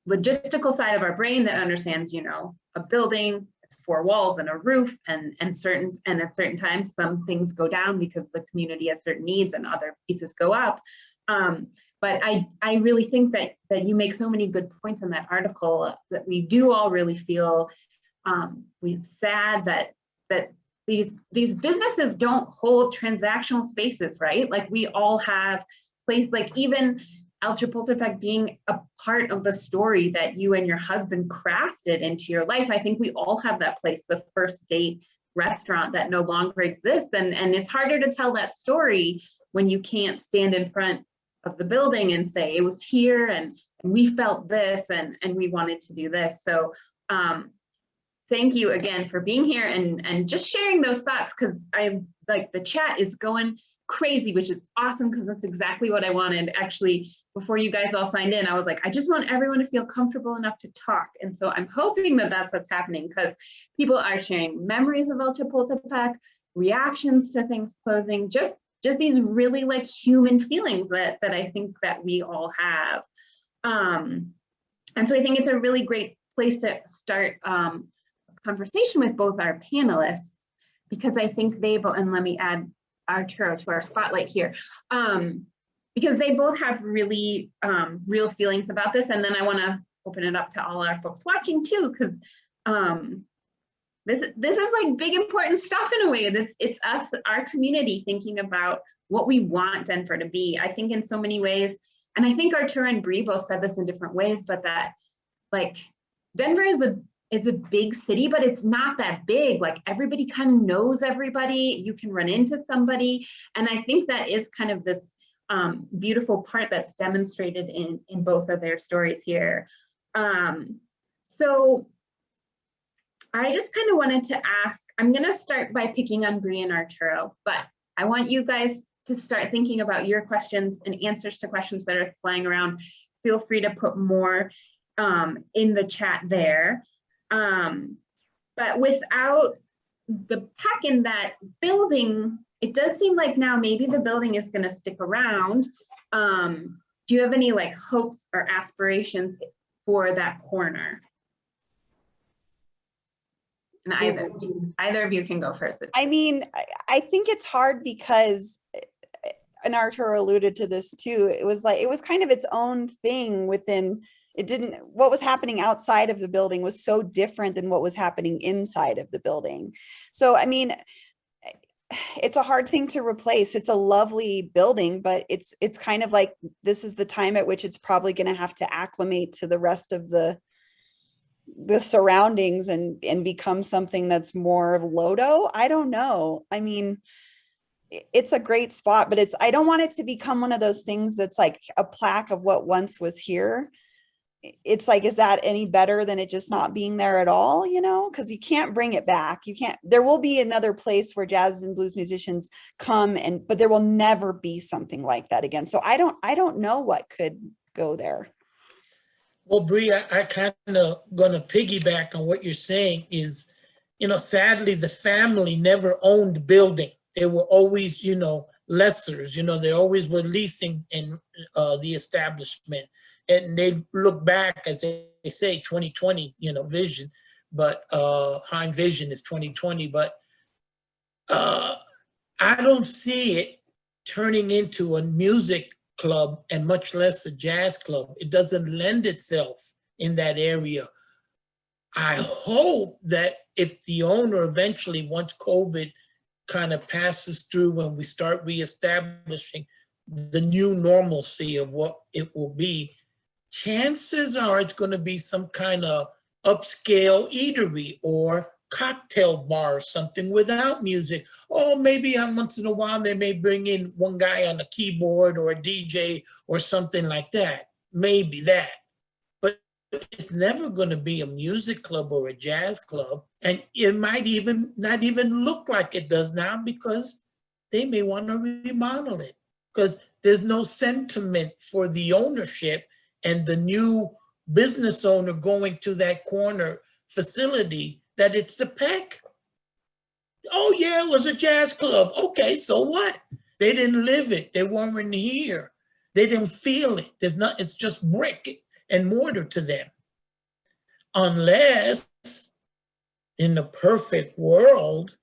logistical side of our brain that understands, a building, it's 4 walls and a roof, and at certain times some things go down because the community has certain needs and other pieces go up. But I really think that you make so many good points in that article that we do all really feel sad that these businesses don't hold transactional spaces, right? Like we all have places, like even El Chapultepec being a part of the story that you and your husband crafted into your life. I think we all have that place, the first date restaurant that no longer exists. And it's harder to tell that story when you can't stand in front of the building and say, it was here and we felt this and we wanted to do this. So thank you again for being here and just sharing those thoughts, because I like the chat is going crazy, which is awesome, because that's exactly what I wanted. Actually, before you guys all signed in, I was like, I just want everyone to feel comfortable enough to talk. And so I'm hoping that that's what's happening, because people are sharing memories of El Chapultepec, reactions to things closing, just these really like human feelings that I think that we all have. And so I think it's a really great place to start a conversation with both our panelists, because I think they both, and let me add Arturo to our spotlight here, because they both have really real feelings about this. And then I want to open it up to all our folks watching too, because this is like big important stuff in a way. It's us, our community, thinking about what we want Denver to be. I think in so many ways, and I think Arturo and Bree both said this in different ways, but that like Denver is a big city, but it's not that big. Like everybody kind of knows everybody. You can run into somebody. And I think that is kind of this beautiful part that's demonstrated in both of their stories here. So I just kind of wanted to ask, I'm gonna start by picking on Bree and Arturo, but I want you guys to start thinking about your questions and answers to questions that are flying around. Feel free to put more in the chat there. But without the PEC in that building, it does seem like now maybe the building is going to stick around. Do you have any like hopes or aspirations for that corner? And either of you can go first. I mean, I think it's hard because, and Arturo alluded to this too, it was kind of its own thing within. What was happening outside of the building was so different than what was happening inside of the building. So, I mean, it's a hard thing to replace. It's a lovely building, but it's kind of like, this is the time at which it's probably going to have to acclimate to the rest of the surroundings and become something that's more Lodo. I don't know. I mean, it's a great spot, but I don't want it to become one of those things that's like a plaque of what once was here. It's like, is that any better than it just not being there at all? You know, because you can't bring it back. There will be another place where jazz and blues musicians come, but there will never be something like that again. So I don't know what could go there. Well, Bree, I kind of gonna piggyback on what you're saying is, you know, sadly, the family never owned the building. They were always, you know, lessers, you know, they always were leasing in the establishment. And they look back, as they say, 2020, you know, vision, but Hein vision is 2020. But I don't see it turning into a music club and much less a jazz club. It doesn't lend itself in that area. I hope that if the owner eventually, once COVID kind of passes through, when we start reestablishing the new normalcy of what it will be, chances are it's going to be some kind of upscale eatery or cocktail bar or something without music. Or maybe once in a while they may bring in one guy on a keyboard or a DJ or something like that. Maybe that. But it's never going to be a music club or a jazz club. And it might even not even look like it does now, because they may want to remodel it, because there's no sentiment for the ownership and the new business owner going to that corner facility that it's the PEC. Oh yeah, it was a jazz club. Okay, so what? They didn't live it. They weren't here. They didn't feel it. It's just brick and mortar to them. Unless in the perfect world,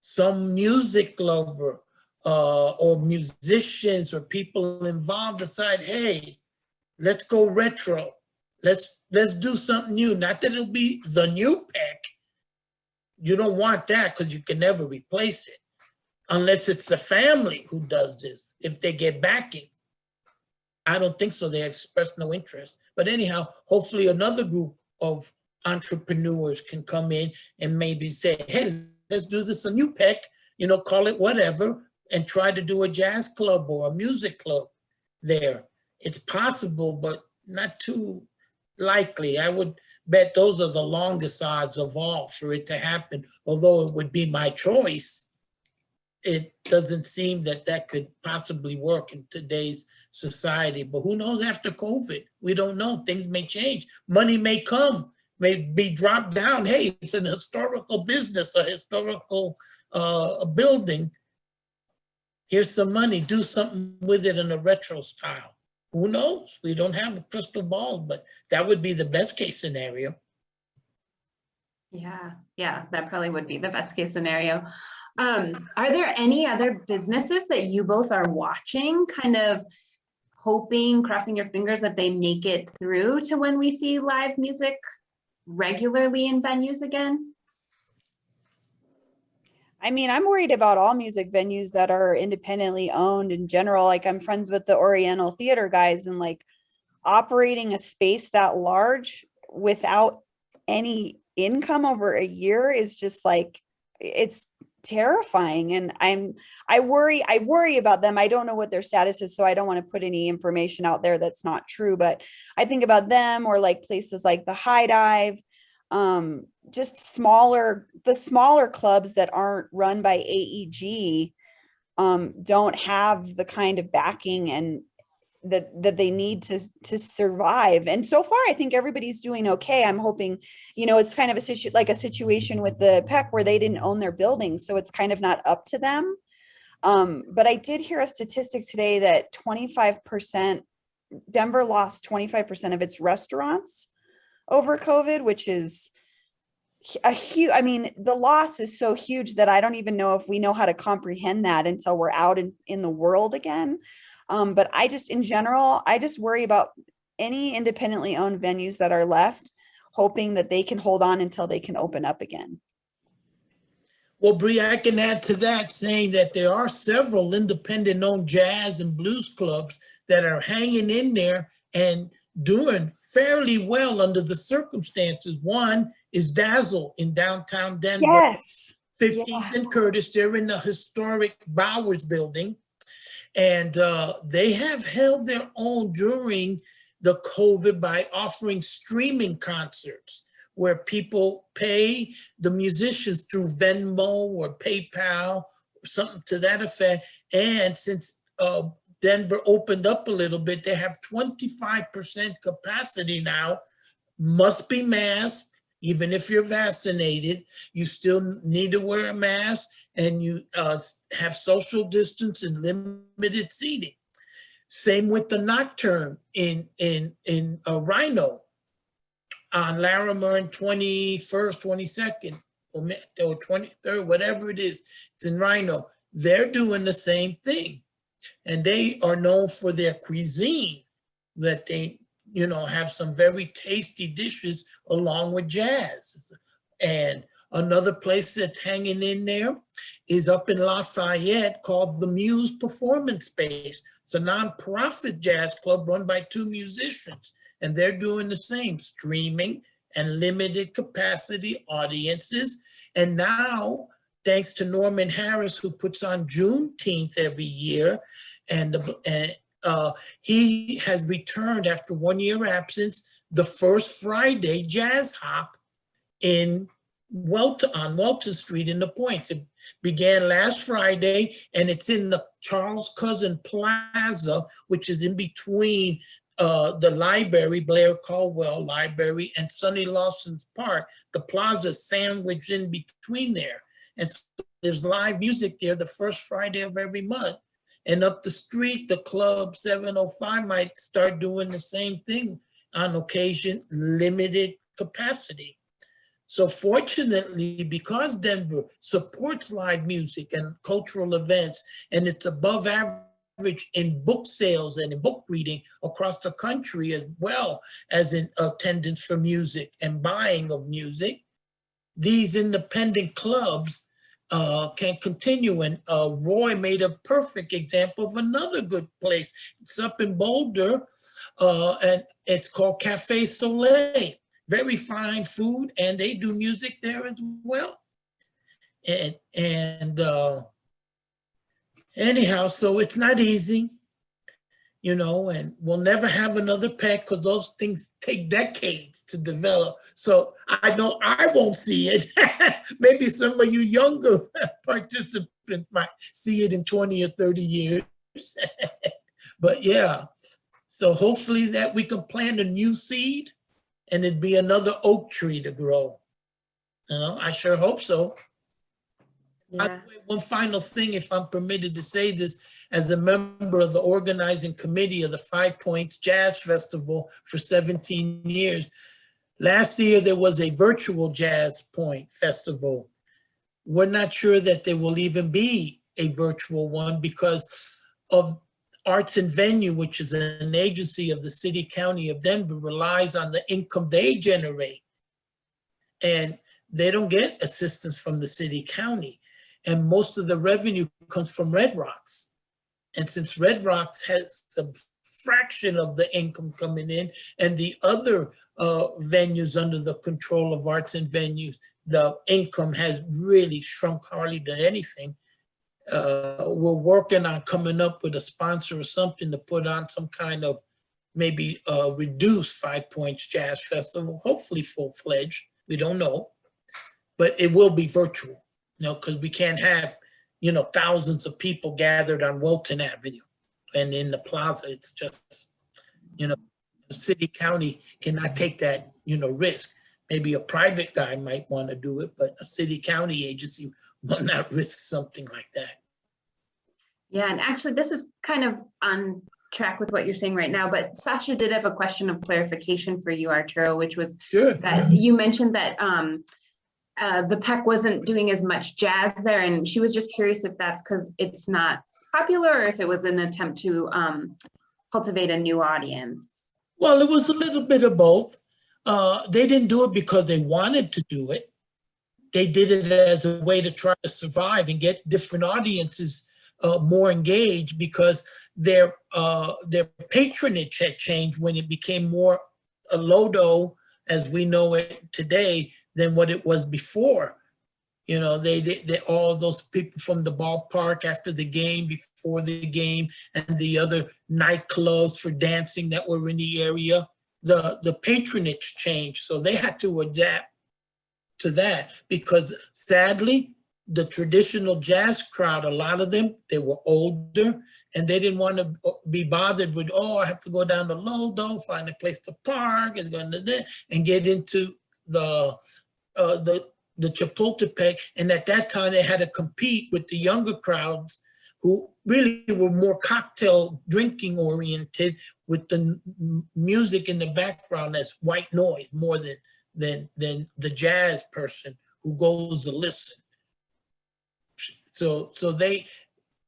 some music lover or musicians or people involved decide, hey, let's go retro. Let's do something new. Not that it'll be the new PEC. You don't want that, because you can never replace it, unless it's the family who does this. If they get backing, I don't think so. They express no interest. But anyhow, hopefully another group of entrepreneurs can come in and maybe say, hey, let's do this a new Peck, you know, call it whatever, and try to do a jazz club or a music club there. It's possible, but not too likely. I would bet those are the longest odds of all for it to happen. Although it would be my choice, it doesn't seem that that could possibly work in today's society. But who knows after COVID? We don't know. Things may change. Money may come, may be dropped down. Hey, it's an historical business, a historical building. Here's some money. Do something with it in a retro style. Who knows? We don't have a crystal ball, but that would be the best case scenario. Yeah, that probably would be the best case scenario. Are there any other businesses that you both are watching, kind of hoping, crossing your fingers that they make it through to when we see live music regularly in venues again? I mean, I'm worried about all music venues that are independently owned in general. Like, I'm friends with the Oriental Theater guys, and like operating a space that large without any income over a year is just like, it's terrifying. And I worry about them. I don't know what their status is, so I don't want to put any information out there that's not true, but I think about them, or like places like the High Dive, just the smaller clubs that aren't run by AEG, don't have the kind of backing and that they need to survive. And so far, I think everybody's doing okay. I'm hoping, you know, it's kind of a situation with the PEC where they didn't own their buildings, so it's kind of not up to them. But I did hear a statistic today that 25%, Denver lost 25% of its restaurants over COVID, which is a huge, I mean, the loss is so huge that I don't even know if we know how to comprehend that until we're out in the world again. But in general, I just worry about any independently owned venues that are left, hoping that they can hold on until they can open up again. Well, Bree, I can add to that, saying that there are several independent owned jazz and blues clubs that are hanging in there and doing fairly well under the circumstances. One is Dazzle in downtown Denver. Yes. 15th and Curtis. They're in the historic Bowers building. And they have held their own during the COVID by offering streaming concerts where people pay the musicians through Venmo or PayPal, or something to that effect. And since Denver opened up a little bit, they have 25% capacity now, must be masked. Even if you're vaccinated, you still need to wear a mask, and you have social distance and limited seating. Same with the Nocturne in Rhino on Larimer and 21st, 22nd, or 23rd, whatever it is. It's in Rhino. They're doing the same thing, and they are known for their cuisine, that they, you know, have some very tasty dishes along with jazz. And another place that's hanging in there is up in Lafayette called the Muse Performance Space. It's a nonprofit jazz club run by 2 musicians, and they're doing the same, streaming and limited capacity audiences. And now, thanks to Norman Harris, who puts on Juneteenth every year, and he has returned after 1 year absence, the first Friday jazz hop on Welton Street in the Points. It began last Friday, and it's in the Charles Cousin Plaza, which is in between the library, Blair Caldwell Library, and Sonny Lawson's Park. The plaza sandwiched in between there. And so there's live music there the first Friday of every month. And up the street, the Club 705 might start doing the same thing on occasion, limited capacity. So fortunately, because Denver supports live music and cultural events, and it's above average in book sales and in book reading across the country, as well as in attendance for music and buying of music, these independent clubs can continue. And Roy made a perfect example of another good place. It's up in Boulder, and it's called Cafe Soleil. Very fine food, and they do music there as well. And anyhow, so it's not easy, you know, and we'll never have another pet because those things take decades to develop. So I know I won't see it. Maybe some of you younger participants might see it in 20 or 30 years. But yeah, so hopefully that we can plant a new seed and it'd be another oak tree to grow. You know, I sure hope so. By the Yeah. way, one final thing, if I'm permitted to say this, as a member of the organizing committee of the 5 Points Jazz Festival for 17 years, last year there was a virtual Jazz Point Festival. We're not sure that there will even be a virtual one because of Arts and Venue, which is an agency of the city county of Denver, relies on the income they generate. And they don't get assistance from the city county. And most of the revenue comes from Red Rocks. And since Red Rocks has a fraction of the income coming in, and the other venues under the control of Arts and Venues, the income has really shrunk hardly to anything. We're working on coming up with a sponsor or something to put on some kind of maybe reduced 5 Points Jazz Festival, hopefully full-fledged. We don't know, but it will be virtual, you know, because we can't have, you know, thousands of people gathered on Wilton Avenue and in the plaza. It's just, you know, the city county cannot take that, you know, risk. Maybe a private guy might want to do it, but a city county agency will not risk something like that. Yeah, and actually this is kind of on track with what you're saying right now, but Sasha did have a question of clarification for you, Arturo, which was Sure. that you mentioned that the PEC wasn't doing as much jazz there, and she was just curious if that's because it's not popular or if it was an attempt to cultivate a new audience. Well, it was a little bit of both. They didn't do it because they wanted to do it. They did it as a way to try to survive and get different audiences more engaged, because their patronage had changed when it became more a Lodo as we know it today than what it was before. You know, they all those people from the ballpark after the game, before the game, and the other nightclubs for dancing that were in the area, the patronage changed. So they had to adapt to that, because sadly, the traditional jazz crowd, a lot of them, they were older and they didn't want to be bothered with, oh, I have to go down to Lodo, find a place to park and get into the Chapultepec. And at that time they had to compete with the younger crowds who really were more cocktail drinking oriented, with the music in the background that's white noise more than the jazz person who goes to listen. So they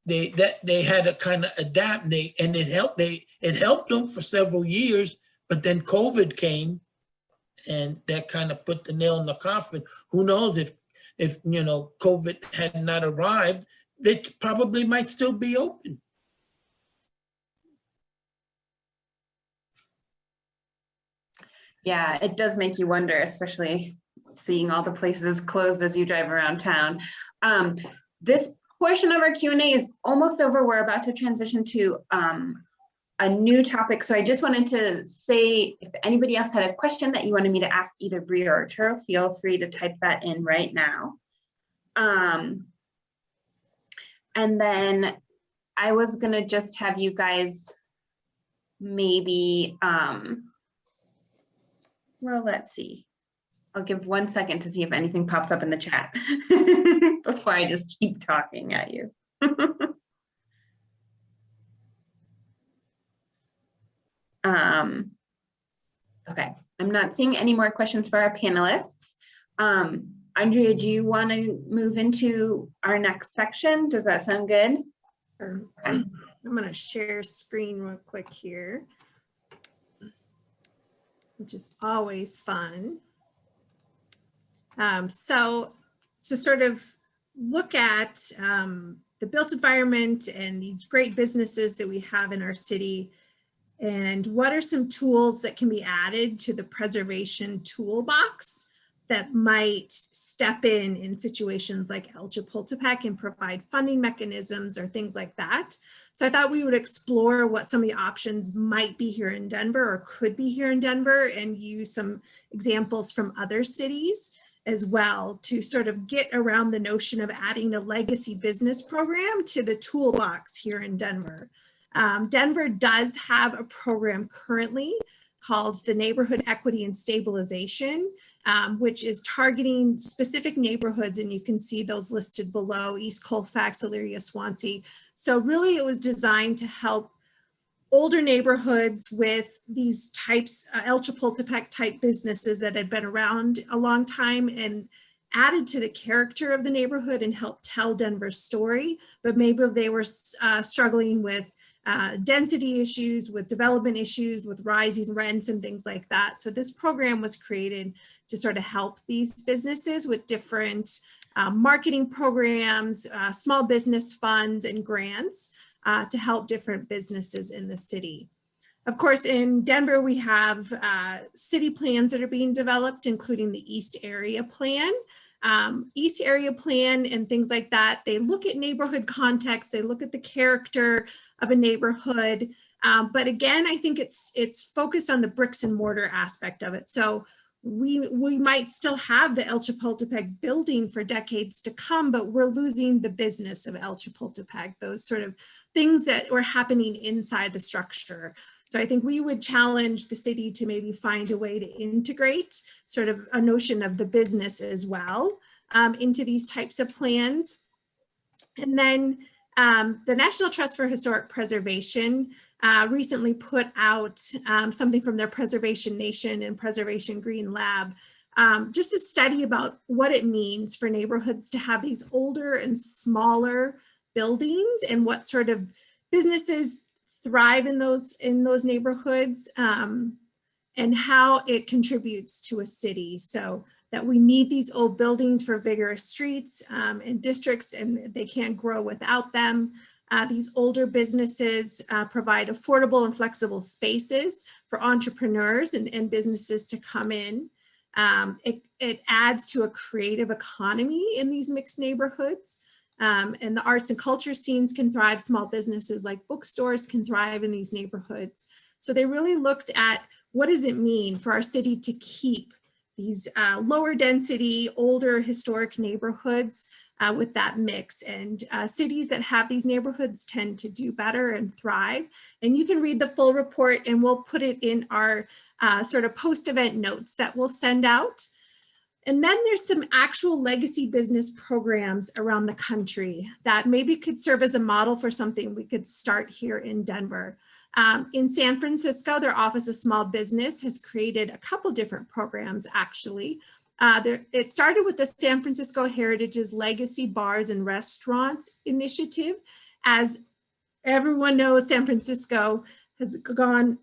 had to kind of adapt, and it helped them for several years, but then COVID came and that kind of put the nail in the coffin. Who knows if you know, COVID had not arrived, they probably might still be open. Yeah, it does make you wonder, especially seeing all the places closed as you drive around town. This portion of our Q&A is almost over. We're about to transition to a new topic. So I just wanted to say, if anybody else had a question that you wanted me to ask either Bree or Arturo, feel free to type that in right now. And then I was gonna just have you guys maybe, well, let's see. I'll give 1 second to see if anything pops up in the chat before I just keep talking at you. Okay, I'm not seeing any more questions for our panelists. Andrea, do you want to move into our next section? Does that sound good? Sure. I'm going to share screen real quick here, which is always fun. So to sort of look at the built environment and these great businesses that we have in our city, and what are some tools that can be added to the preservation toolbox that might step in situations like El Chapultepec and provide funding mechanisms or things like that. So I thought we would explore what some of the options might be here in Denver or could be here in Denver, and use some examples from other cities as well to sort of get around the notion of adding a legacy business program to the toolbox here in Denver. Denver does have a program currently called the Neighborhood Equity and Stabilization, which is targeting specific neighborhoods, and you can see those listed below: East Colfax, Elyria, Swansea. So really it was designed to help older neighborhoods with these types, El Chapultepec type businesses that had been around a long time and added to the character of the neighborhood and helped tell Denver's story, but maybe they were struggling with density issues, with development issues, with rising rents and things like that. So this program was created to sort of help these businesses with different marketing programs, small business funds and grants to help different businesses in the city. Of course, in Denver, we have city plans that are being developed, including the East Area Plan. East Area Plan and things like that, they look at neighborhood context, they look at the character of a neighborhood. But again, I think it's focused on the bricks and mortar aspect of it. So we might still have the El Chapultepec building for decades to come, but we're losing the business of El Chapultepec, those sort of things that were happening inside the structure. So I think we would challenge the city to maybe find a way to integrate sort of a notion of the business as well into these types of plans. And then the National Trust for Historic Preservation recently put out something from their Preservation Nation and Preservation Green Lab, just a study about what it means for neighborhoods to have these older and smaller buildings and what sort of businesses thrive in those neighborhoods, and how it contributes to a city. So that we need these old buildings for vigorous streets and districts, and they can't grow without them. These older businesses provide affordable and flexible spaces for entrepreneurs and businesses to come in. It adds to a creative economy in these mixed neighborhoods. And the arts and culture scenes can thrive. Small businesses like bookstores can thrive in these neighborhoods. So they really looked at what does it mean for our city to keep these lower density, older historic neighborhoods with that mix. And cities that have these neighborhoods tend to do better and thrive. And you can read the full report, and we'll put it in our sort of post-event notes that we'll send out. And then there's some actual legacy business programs around the country that maybe could serve as a model for something we could start here in Denver. In San Francisco, their Office of Small Business has created a couple different programs actually. It started with the San Francisco Heritage's Legacy Bars and Restaurants Initiative. As everyone knows, San Francisco has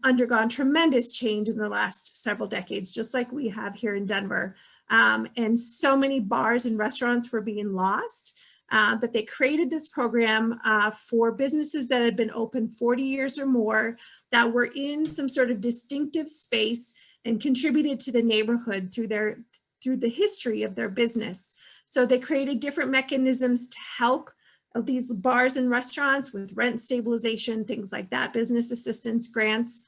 undergone tremendous change in the last several decades, just like we have here in Denver. And so many bars and restaurants were being lost that they created this program for businesses that had been open 40 years or more, that were in some sort of distinctive space and contributed to the neighborhood through the history of their business. So they created different mechanisms to help these bars and restaurants with rent stabilization, things like that, business assistance grants.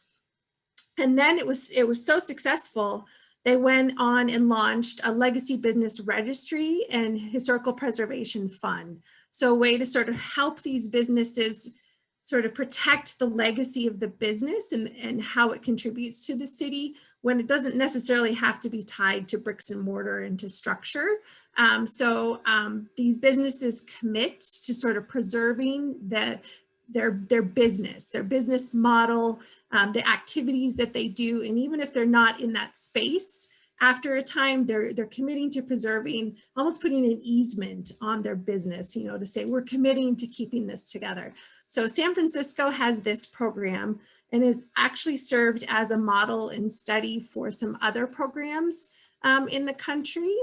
And then it was so successful, they went on and launched a legacy business registry and historical preservation fund. So a way to sort of help these businesses sort of protect the legacy of the business and how it contributes to the city when it doesn't necessarily have to be tied to bricks and mortar and to structure. So these businesses commit to sort of preserving their business model, the activities that they do, and even if they're not in that space, after a time, they're committing to preserving, almost putting an easement on their business, you know, to say we're committing to keeping this together. So San Francisco has this program and is actually served as a model and study for some other programs in the country.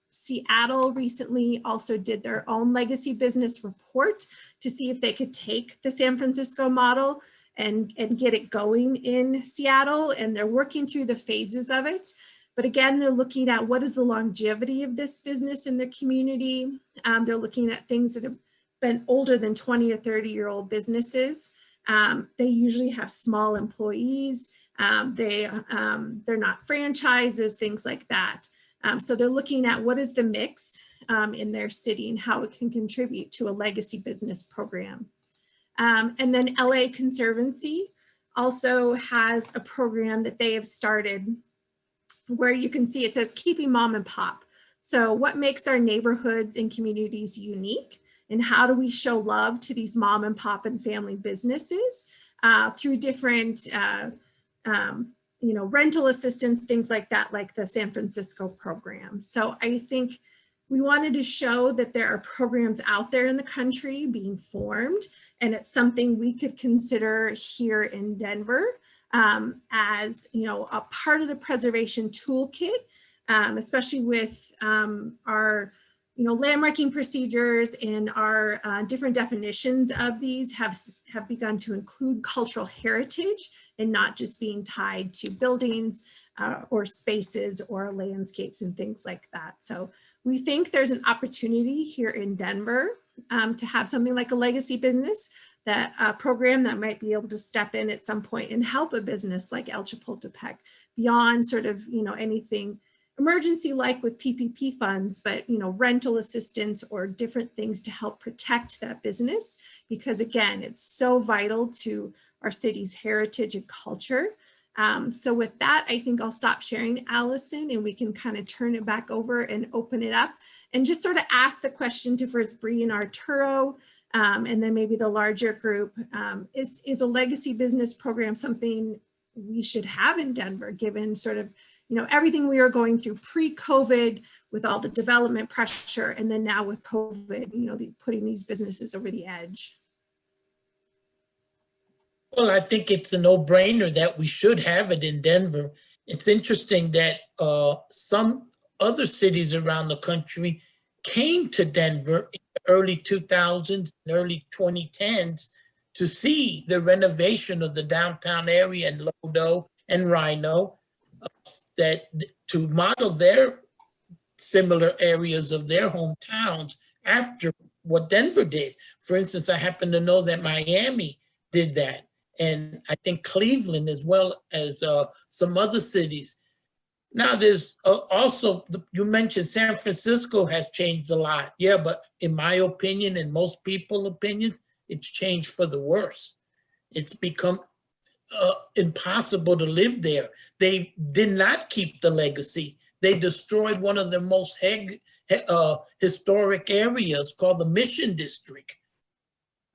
Seattle recently also did their own legacy business report to see if they could take the San Francisco model and get it going in Seattle, and they're working through the phases of it. But again, they're looking at what is the longevity of this business in their community. They're looking at things that have been older than 20 or 30-year-old businesses. They usually have small employees. They're not franchises, things like that. So they're looking at what is the mix in their city and how it can contribute to a legacy business program. And then LA Conservancy also has a program that they have started where you can see it says keeping mom and pop. So what makes our neighborhoods and communities unique, and how do we show love to these mom and pop and family businesses through different rental assistance, things like that, like the San Francisco program. So I think we wanted to show that there are programs out there in the country being formed, and it's something we could consider here in Denver as, a part of the preservation toolkit, especially with our, landmarking procedures and our different definitions of these have begun to include cultural heritage and not just being tied to buildings or spaces or landscapes and things like that. So we think there's an opportunity here in Denver to have something like a legacy business, that program that might be able to step in at some point and help a business like El Chapultepec beyond sort of, anything emergency like with PPP funds, but, rental assistance or different things to help protect that business. Because again, it's so vital to our city's heritage and culture. So with that, I think I'll stop sharing, Allison, and we can kind of turn it back over and open it up and just sort of ask the question to first Bree and Arturo, and then maybe the larger group. Is a legacy business program something we should have in Denver, given sort of, everything we were going through pre-COVID with all the development pressure, and then now with COVID, putting these businesses over the edge? Well, I think it's a no-brainer that we should have it in Denver. It's interesting that some other cities around the country came to Denver in the early 2000s and early 2010s to see the renovation of the downtown area in Lodo and Rhino, that to model their similar areas of their hometowns after what Denver did. For instance, I happen to know that Miami did that, and I think Cleveland, as well as some other cities. Now there's also, you mentioned San Francisco has changed a lot. Yeah, but in my opinion, and most people's opinions, it's changed for the worse. It's become impossible to live there. They did not keep the legacy. They destroyed one of the most historic areas called the Mission District,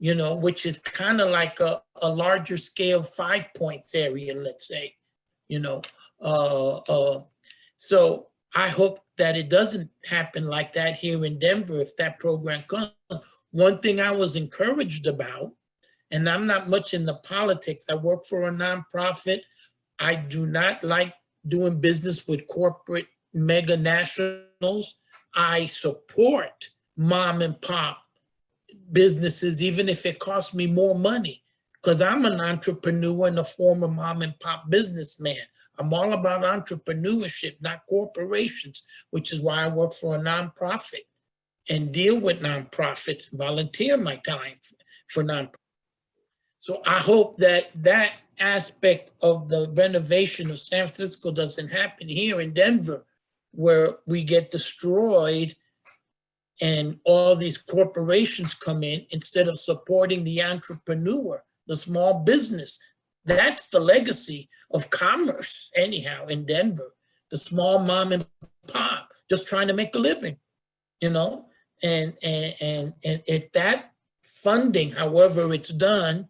which is kind of like a larger scale 5 Points area, let's say, so I hope that it doesn't happen like that here in Denver if that program comes. One thing I was encouraged about, and I'm not much in the politics, I work for a nonprofit. I do not like doing business with corporate mega nationals. I support mom and pop businesses, even if it costs me more money, because I'm an entrepreneur and a former mom and pop businessman. I'm all about entrepreneurship, not corporations, which is why I work for a nonprofit and deal with nonprofits, volunteer my time for nonprofits. So I hope that that aspect of the renovation of San Francisco doesn't happen here in Denver, where we get destroyed and all these corporations come in instead of supporting the entrepreneur, the small business. That's the legacy of commerce, anyhow, in Denver. The small mom and pop just trying to make a living, and if that funding, however it's done,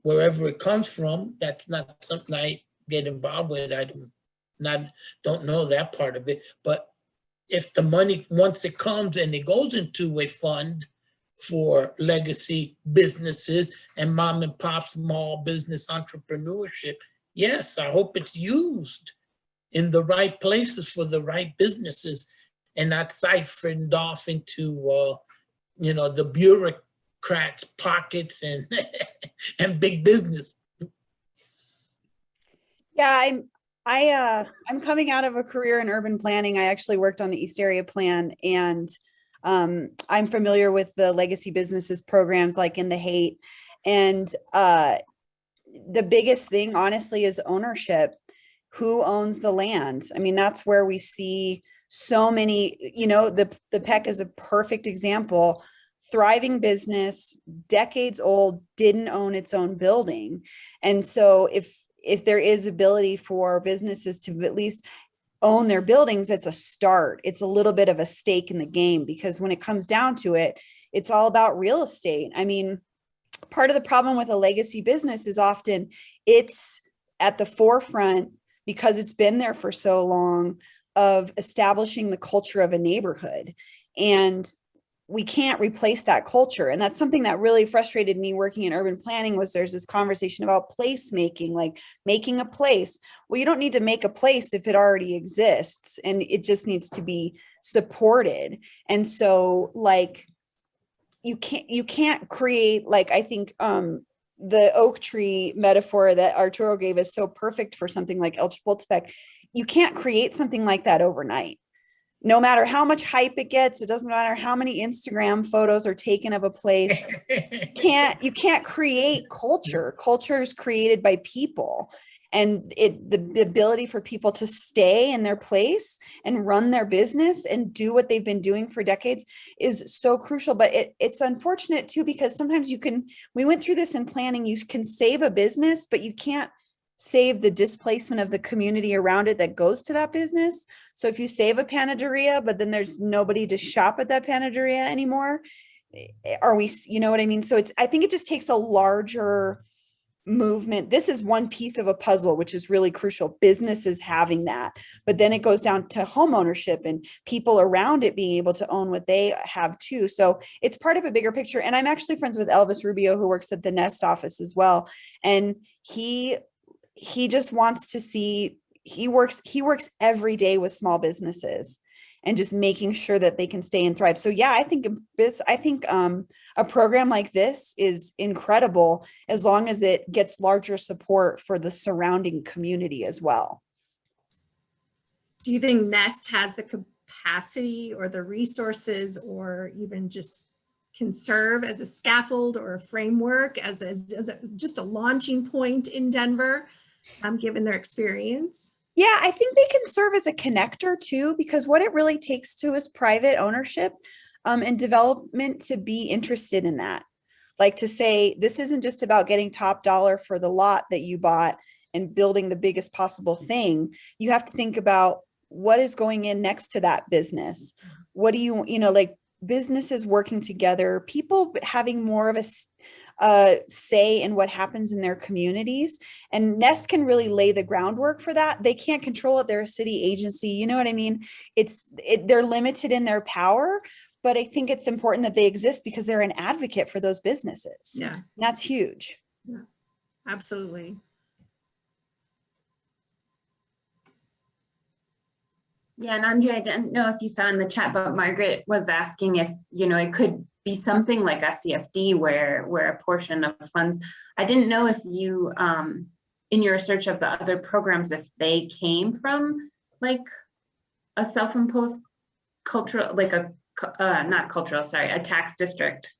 wherever it comes from, that's not something I get involved with. I don't know that part of it. But if the money, once it comes and it goes into a fund for legacy businesses and mom and pop small business entrepreneurship, yes, I hope it's used in the right places for the right businesses and not siphoned off into, the bureaucrats' pockets and and big business. Yeah, I'm coming out of a career in urban planning. I actually worked on the East Area Plan, and I'm familiar with the legacy businesses programs like in the Haight. And the biggest thing, honestly, is ownership. Who owns the land? I mean, that's where we see so many, the PEC is a perfect example. Thriving business, decades old, didn't own its own building. And so if there is ability for businesses to at least own their buildings, it's a start. It's a little bit of a stake in the game, because when it comes down to it, it's all about real estate. I mean, part of the problem with a legacy business is often it's at the forefront because it's been there for so long of establishing the culture of a neighborhood. And we can't replace that culture. And that's something that really frustrated me working in urban planning, was there's this conversation about placemaking, like making a place. Well, you don't need to make a place if it already exists, and it just needs to be supported. And so like, you can't create, like, I think the oak tree metaphor that Arturo gave is so perfect for something like El Chapultepec. You can't create something like that overnight. No matter how much hype it gets, it doesn't matter how many Instagram photos are taken of a place. You can't create culture. Culture is created by people, and the ability for people to stay in their place and run their business and do what they've been doing for decades is so crucial. But it's unfortunate too, because sometimes we went through this in planning, you can save a business, but you can't save the displacement of the community around it that goes to that business. So if you save a panaderia, but then there's nobody to shop at that panaderia anymore, you know what I mean? So I think it just takes a larger movement. This is one piece of a puzzle, which is really crucial. Businesses having that, but then it goes down to home ownership and people around it being able to own what they have too. So it's part of a bigger picture. And I'm actually friends with Elvis Rubio, who works at the Nest office as well. And he just wants to see, he works every day with small businesses and just making sure that they can stay and thrive. So yeah, I think a program like this is incredible, as long as it gets larger support for the surrounding community as well. Do you think Nest has the capacity or the resources, or even just can serve as a scaffold or a framework, as just a launching point in Denver, given their experience? Yeah, I think they can serve as a connector too, because what it really takes to is private ownership and development to be interested in that. Like to say, this isn't just about getting top dollar for the lot that you bought and building the biggest possible thing. You have to think about what is going in next to that business. What do like businesses working together, people having more of a say in what happens in their communities. And Nest can really lay the groundwork for that. They can't control it. They're a city agency. You know what I mean? They're limited in their power, but I think it's important that they exist because they're an advocate for those businesses. Yeah. And that's huge. Yeah, absolutely. Yeah, and Andrea, I didn't know if you saw in the chat, but Margaret was asking if, it could be something like SCFD where a portion of funds, I didn't know if you, in your research of the other programs, if they came from like a self-imposed cultural, like a tax district.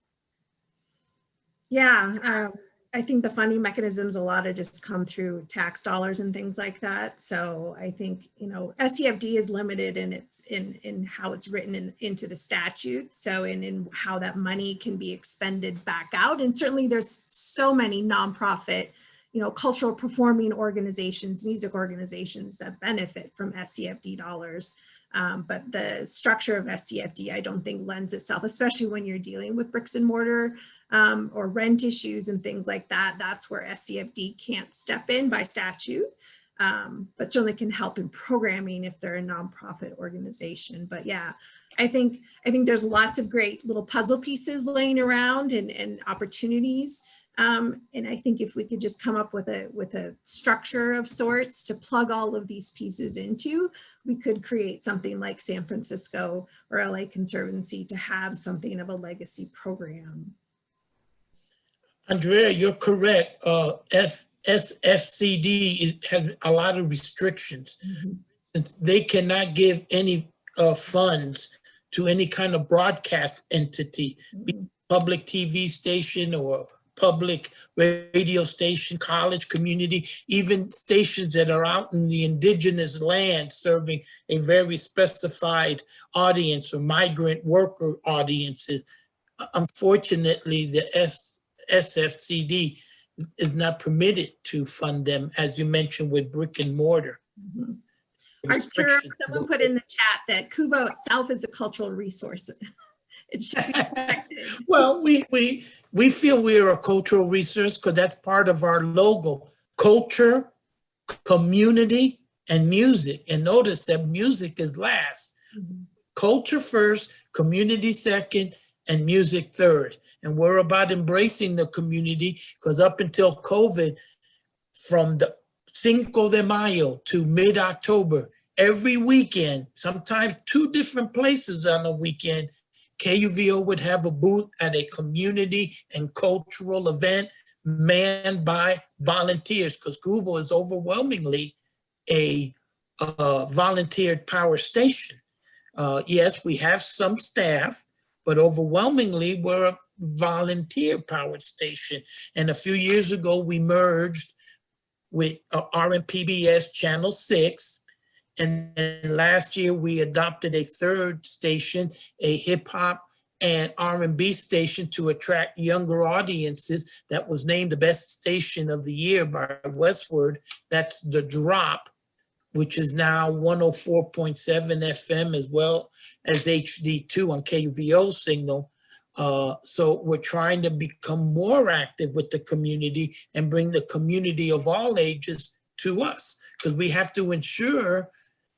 Yeah, I think the funding mechanisms, a lot of just come through tax dollars and things like that. So I think, SCFD is limited in how it's written into the statute. So in how that money can be expended back out. And certainly there's so many nonprofit, cultural performing organizations, music organizations that benefit from SCFD dollars. But the structure of SCFD, I don't think lends itself, especially when you're dealing with bricks and mortar or rent issues and things like that. That's where SCFD can't step in by statute, but certainly can help in programming if they're a nonprofit organization. But yeah, I think there's lots of great little puzzle pieces laying around and opportunities. And I think if we could just come up with a structure of sorts to plug all of these pieces into, we could create something like San Francisco or LA Conservancy to have something of a legacy program. Andrea, you're correct. SFCD has a lot of restrictions. Mhm. Since they cannot give any funds to any kind of broadcast entity, be it public TV station or public radio station, college, community, even stations that are out in the indigenous land serving a very specified audience or migrant worker audiences. Unfortunately, the SFCD is not permitted to fund them, as you mentioned, with brick and mortar. Mhm. Arturo, someone put in the chat that KUVO itself is a cultural resource. It should be protected. Well, we feel we're a cultural resource because that's part of our logo: culture, community, and music. And notice that music is last. Mhm. Culture first, community second, and music third. And we're about embracing the community because up until COVID, from the Cinco de Mayo to mid-October, every weekend, sometimes 2 different places on the weekend, KUVO would have a booth at a community and cultural event manned by volunteers, because KUVO is overwhelmingly a volunteered power station. Yes, we have some staff, but overwhelmingly we're a volunteer powered station. And a few years ago, we merged with RMPBS Channel 6. And then last year, we adopted a third station, a hip hop and R&B station to attract younger audiences that was named the best station of the year by Westward. That's The Drop, which is now 104.7 FM as well as HD2 on KUVO signal. So we're trying to become more active with the community and bring the community of all ages to us, because we have to ensure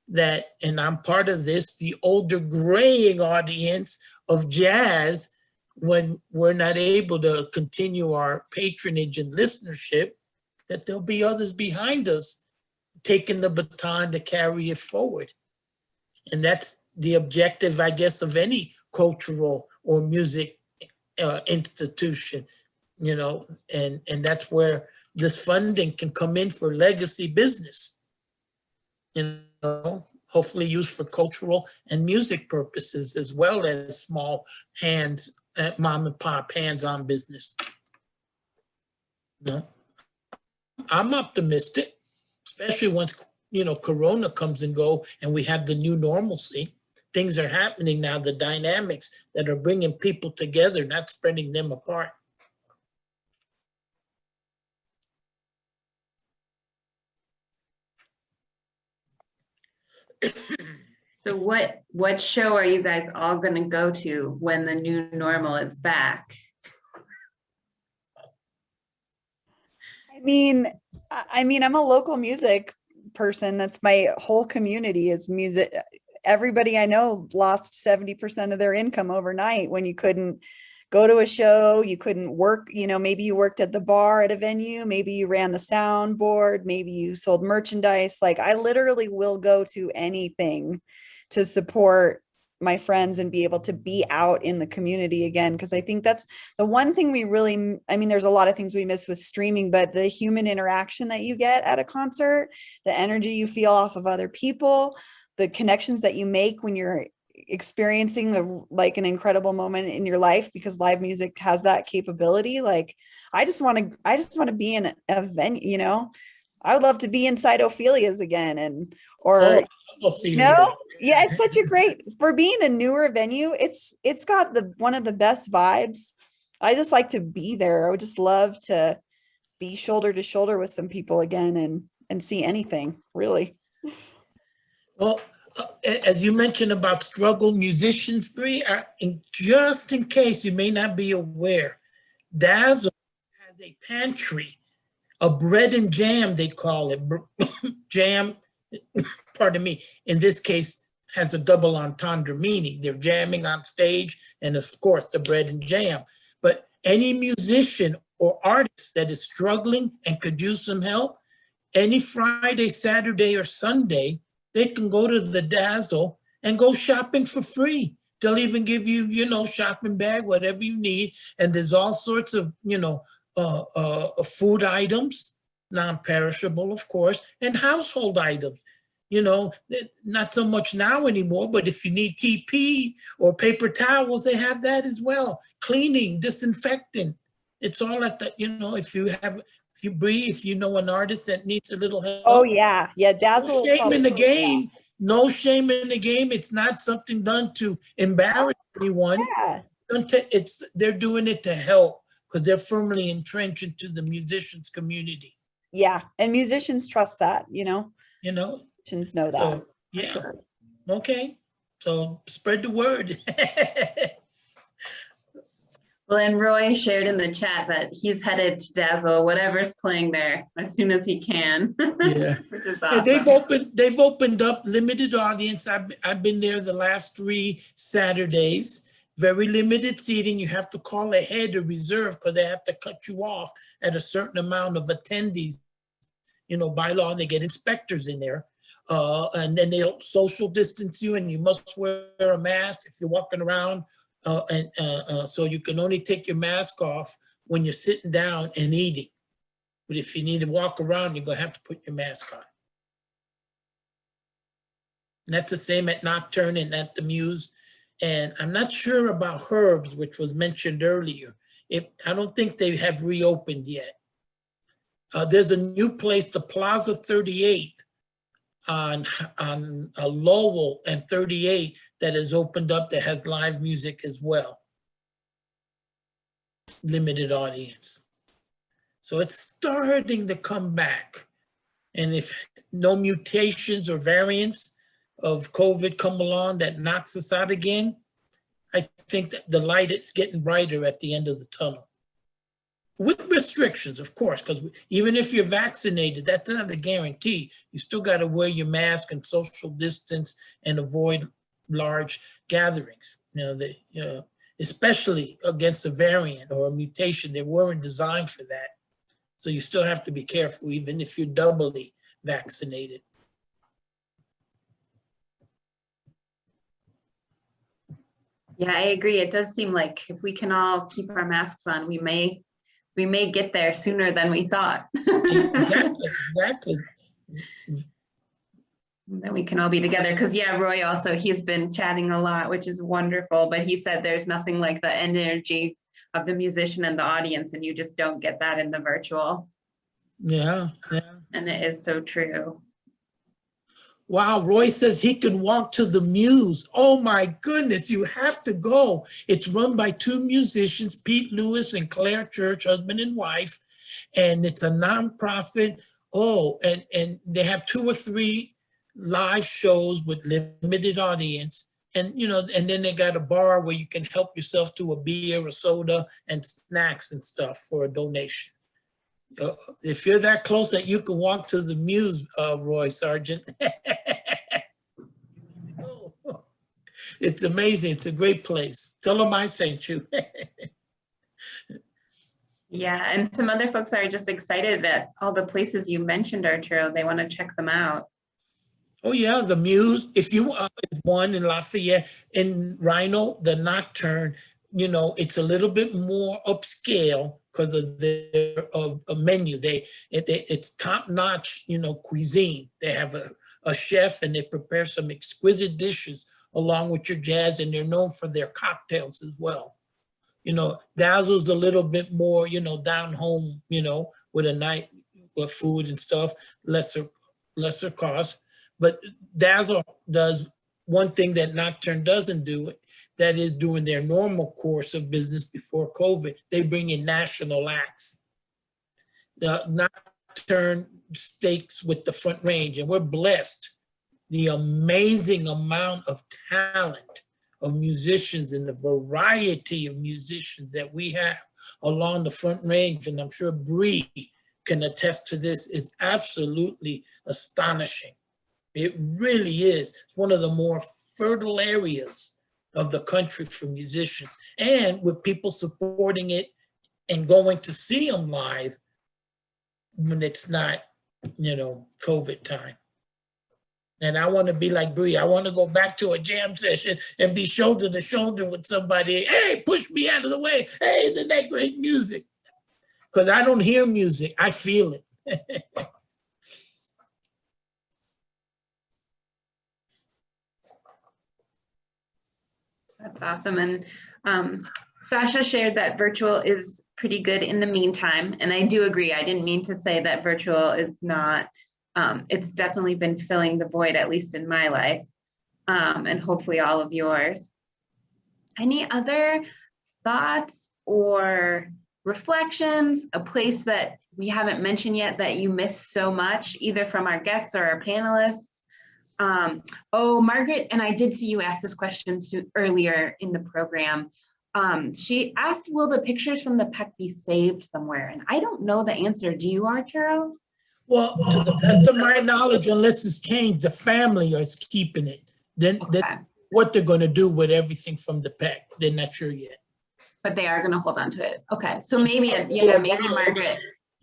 that, and I'm part of this, the older graying audience of jazz, when we're not able to continue our patronage and listenership, that there'll be others behind us taking the baton to carry it forward. And that's the objective, I guess, of any cultural or music institution, you know, and that's where this funding can come in for legacy business, you know, hopefully used for cultural and music purposes, as well as small hands, mom and pop hands-on business. No, I'm optimistic, especially once, you know, Corona comes and go and we have the new normalcy. Things are happening now, the dynamics that are bringing people together, not spreading them apart. So what show are you guys all going to go to when the new normal is back? I mean, I'm a local music person. That's my whole community is music. Everybody I know lost 70% of their income overnight when you couldn't go to a show, you couldn't work, you know, maybe you worked at the bar at a venue, maybe you ran the soundboard, maybe you sold merchandise. Like, I literally will go to anything to support my friends and be able to be out in the community again. Because I think that's the one thing we really, I mean, there's a lot of things we miss with streaming, but the human interaction that you get at a concert, the energy you feel off of other people, the connections that you make when you're experiencing like an incredible moment in your life, because live music has that capability. Like, I just want to be in a venue, you know. I would love to be inside Ophelia's again, you know, yeah, it's such a great, for being a newer venue, it's got one of the best vibes. I just like to be there. I would just love to be shoulder to shoulder with some people again and see anything, really. Well, as you mentioned about struggle musicians, Bree, just in case you may not be aware, Dazzle has a pantry, a bread and jam, they call it. Jam, pardon me, in this case, has a double entendre meaning. They're jamming on stage, and of course, the bread and jam. But any musician or artist that is struggling and could use some help, any Friday, Saturday, or Sunday, they can go to the Dazzle and go shopping for free. They'll even give you, you know, shopping bag, whatever you need. And there's all sorts of, you know, food items, non-perishable, of course, and household items. You know, not so much now anymore, but if you need TP or paper towels, they have that as well. Cleaning, disinfectant. It's all at the, you know, if you Bree, if you know an artist that needs a little help. Oh yeah. Yeah. Dazzle. No shame in the game. No shame in the game. It's not something done to embarrass anyone. Yeah. They're doing it to help because they're firmly entrenched into the musicians community. Yeah. And musicians trust that, you know. You know. Musicians know that. So, yeah. Sure. Okay. So spread the word. Well, and Roy shared in the chat that he's headed to Dazzle, whatever's playing there, as soon as he can. Yeah. Which is Yeah, awesome. they've opened up limited audience. I've been there the last 3 Saturdays. Very limited seating. You have to call ahead to reserve because they have to cut you off at a certain amount of attendees. You know, by law, and they get inspectors in there. And then they'll social distance you, and you must wear a mask if you're walking around. So you can only take your mask off when you're sitting down and eating. But if you need to walk around, you're gonna have to put your mask on. And that's the same at Nocturne and at the Muse. And I'm not sure about Herbs, which was mentioned earlier. I don't think they have reopened yet. There's a new place, the Plaza 38 on Lowell and 38 that has opened up that has live music as well. Limited audience. So it's starting to come back. And if no mutations or variants of COVID come along that knocks us out again, I think that the light is getting brighter at the end of the tunnel. With restrictions, of course, because even if you're vaccinated, that's not a guarantee. You still got to wear your mask and social distance and avoid large gatherings. You know, especially against a variant or a mutation, they weren't designed for that. So you still have to be careful, even if you're doubly vaccinated. Yeah, I agree. It does seem like if we can all keep our masks on, we may get there sooner than we thought. Exactly. Then we can all be together. Because yeah, Roy also, he's been chatting a lot, which is wonderful. But he said there's nothing like the energy of the musician and the audience, and you just don't get that in the virtual. Yeah. And it is so true. Wow, Roy says he can walk to the Muse. Oh my goodness, you have to go. It's run by 2 musicians, Pete Lewis and Claire Church, husband and wife, and it's a nonprofit. Oh, and they have 2 or 3 live shows with limited audience. And, you know, and then they got a bar where you can help yourself to a beer, a soda, and snacks and stuff for a donation. If you're that close that you can walk to the Muse, Roy Sargent. It's amazing. It's a great place. Tell them I sent you. Yeah, and some other folks are just excited at all the places you mentioned, Arturo. They want to check them out. Oh yeah, the Muse. If you is one in Lafayette, in Rhino, the Nocturne. You know, it's a little bit more upscale because of their menu. It's top-notch, you know, cuisine. They have a chef and they prepare some exquisite dishes along with your jazz, and they're known for their cocktails as well. You know, Dazzle's a little bit more, you know, down home, you know, with a night with food and stuff, lesser cost. But Dazzle does one thing that Nocturne doesn't do. That is doing their normal course of business before COVID. They bring in national acts. The Nocturne stakes with the Front Range, and we're blessed. The amazing amount of talent of musicians and the variety of musicians that we have along the Front Range, and I'm sure Bree can attest to this, is absolutely astonishing. It really is. It's one of the more fertile areas of the country for musicians, and with people supporting it and going to see them live when it's not, you know, COVID time. And I want to be like Bree. I want to go back to a jam session and be shoulder to shoulder with somebody. Hey, push me out of the way. Hey, isn't that great music? Because I don't hear music. I feel it. That's awesome. And Sasha shared that virtual is pretty good in the meantime. And I do agree. I didn't mean to say that virtual is not, it's definitely been filling the void, at least in my life, and hopefully all of yours. Any other thoughts or reflections, a place that we haven't mentioned yet that you miss so much, either from our guests or our panelists? Oh, Margaret, and I did see you ask this question earlier in the program. She asked, will the pictures from the PEC be saved somewhere? And I don't know the answer. Do you, Arturo? Well, to the best of my knowledge, unless it's changed, the family is keeping it. Then what they're going to do with everything from the PEC, they're not sure yet. But they are going to hold on to it. Okay, so maybe, yeah, maybe Margaret,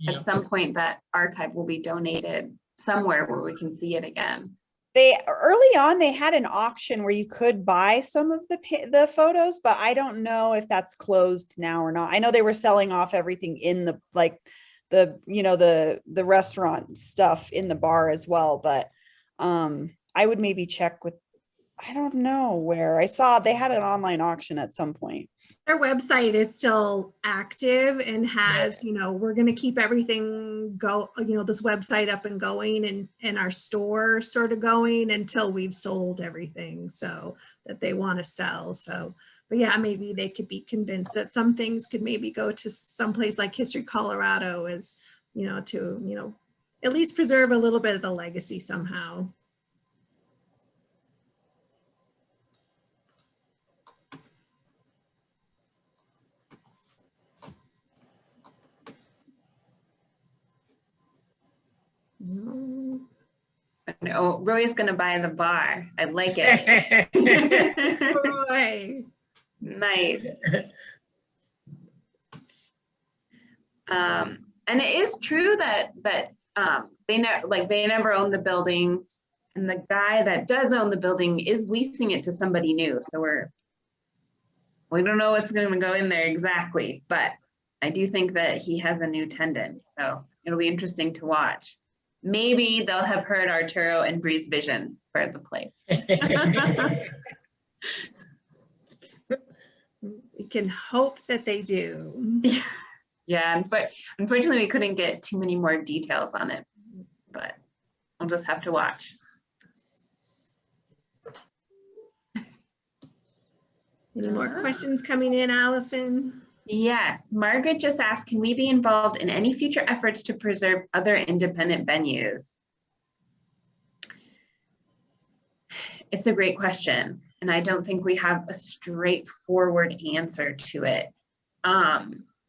at some point that archive will be donated somewhere where we can see it again. They early on, they had an auction where you could buy some of the photos, but I don't know if that's closed now or not. I know they were selling off everything in the, like the restaurant stuff in the bar as well, but I would maybe check with, I don't know where. I saw they had an online auction at some point. Their website is still active and has, we're going to keep everything this website up and going, and our store sort of going until we've sold everything so that they want to sell. So, but yeah, maybe they could be convinced that some things could maybe go to someplace like History Colorado as, to, at least preserve a little bit of the legacy somehow. No. Oh, Roy's gonna buy the bar. I like it. Roy. Nice. And it is true that they never own the building, and the guy that does own the building is leasing it to somebody new. So we don't know what's going to go in there exactly, but I do think that he has a new tenant, so it'll be interesting to watch. Maybe they'll have heard Arturo and Bree's vision for the place. We can hope that they do. Yeah, but unfortunately we couldn't get too many more details on it, but we'll just have to watch. Any more questions coming in, Allison? Yes, Margaret just asked, can we be involved in any future efforts to preserve other independent venues? It's a great question, and I don't think we have a straightforward answer to it.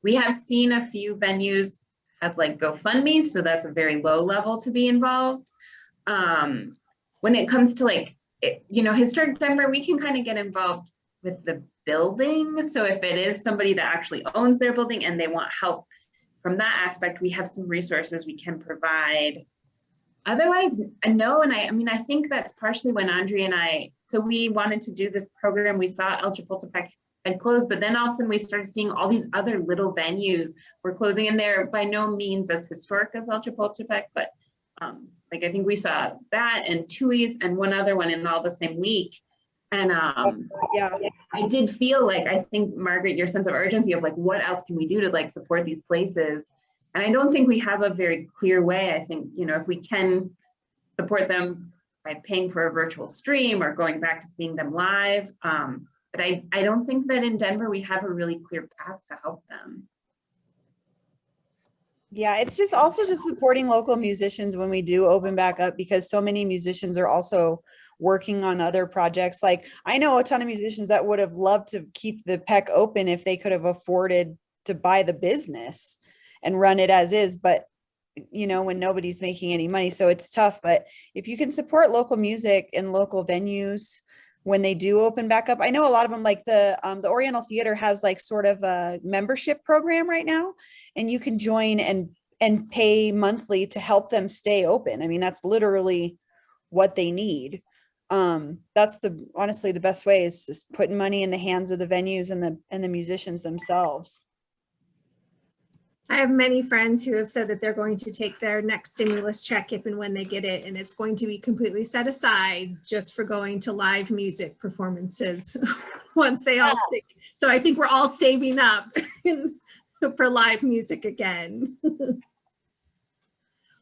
We have seen a few venues have like GoFundMe, so that's a very low level to be involved. When it comes to Historic Denver, we can kind of get involved with the building. So if it is somebody that actually owns their building and they want help from that aspect, we have some resources we can provide. Otherwise, no, and I think that's partially when Andrea and so we wanted to do this program. We saw El Chapultepec had closed, but then all of a sudden we started seeing all these other little venues were closing, and they're by no means as historic as El Chapultepec, but I think we saw that and Tui's and one other one in all the same week. And yeah, I did feel like, I think, Margaret, your sense of urgency of what else can we do to support these places? And I don't think we have a very clear way. I think, if we can support them by paying for a virtual stream or going back to seeing them live. But I don't think that in Denver, we have a really clear path to help them. Yeah, it's just also just supporting local musicians when we do open back up, because so many musicians are also working on other projects. Like, I know a ton of musicians that would have loved to keep the PEC open if they could have afforded to buy the business and run it as is, but when nobody's making any money, so it's tough. But if you can support local music and local venues when they do open back up, I know a lot of them, like the Oriental Theater has sort of a membership program right now, and you can join and pay monthly to help them stay open. I mean, that's literally what they need. That's honestly the best way, is just putting money in the hands of the venues and the musicians themselves. I have many friends who have said that they're going to take their next stimulus check if and when they get it, and it's going to be completely set aside just for going to live music performances once they all stick. So I think we're all saving up for live music again.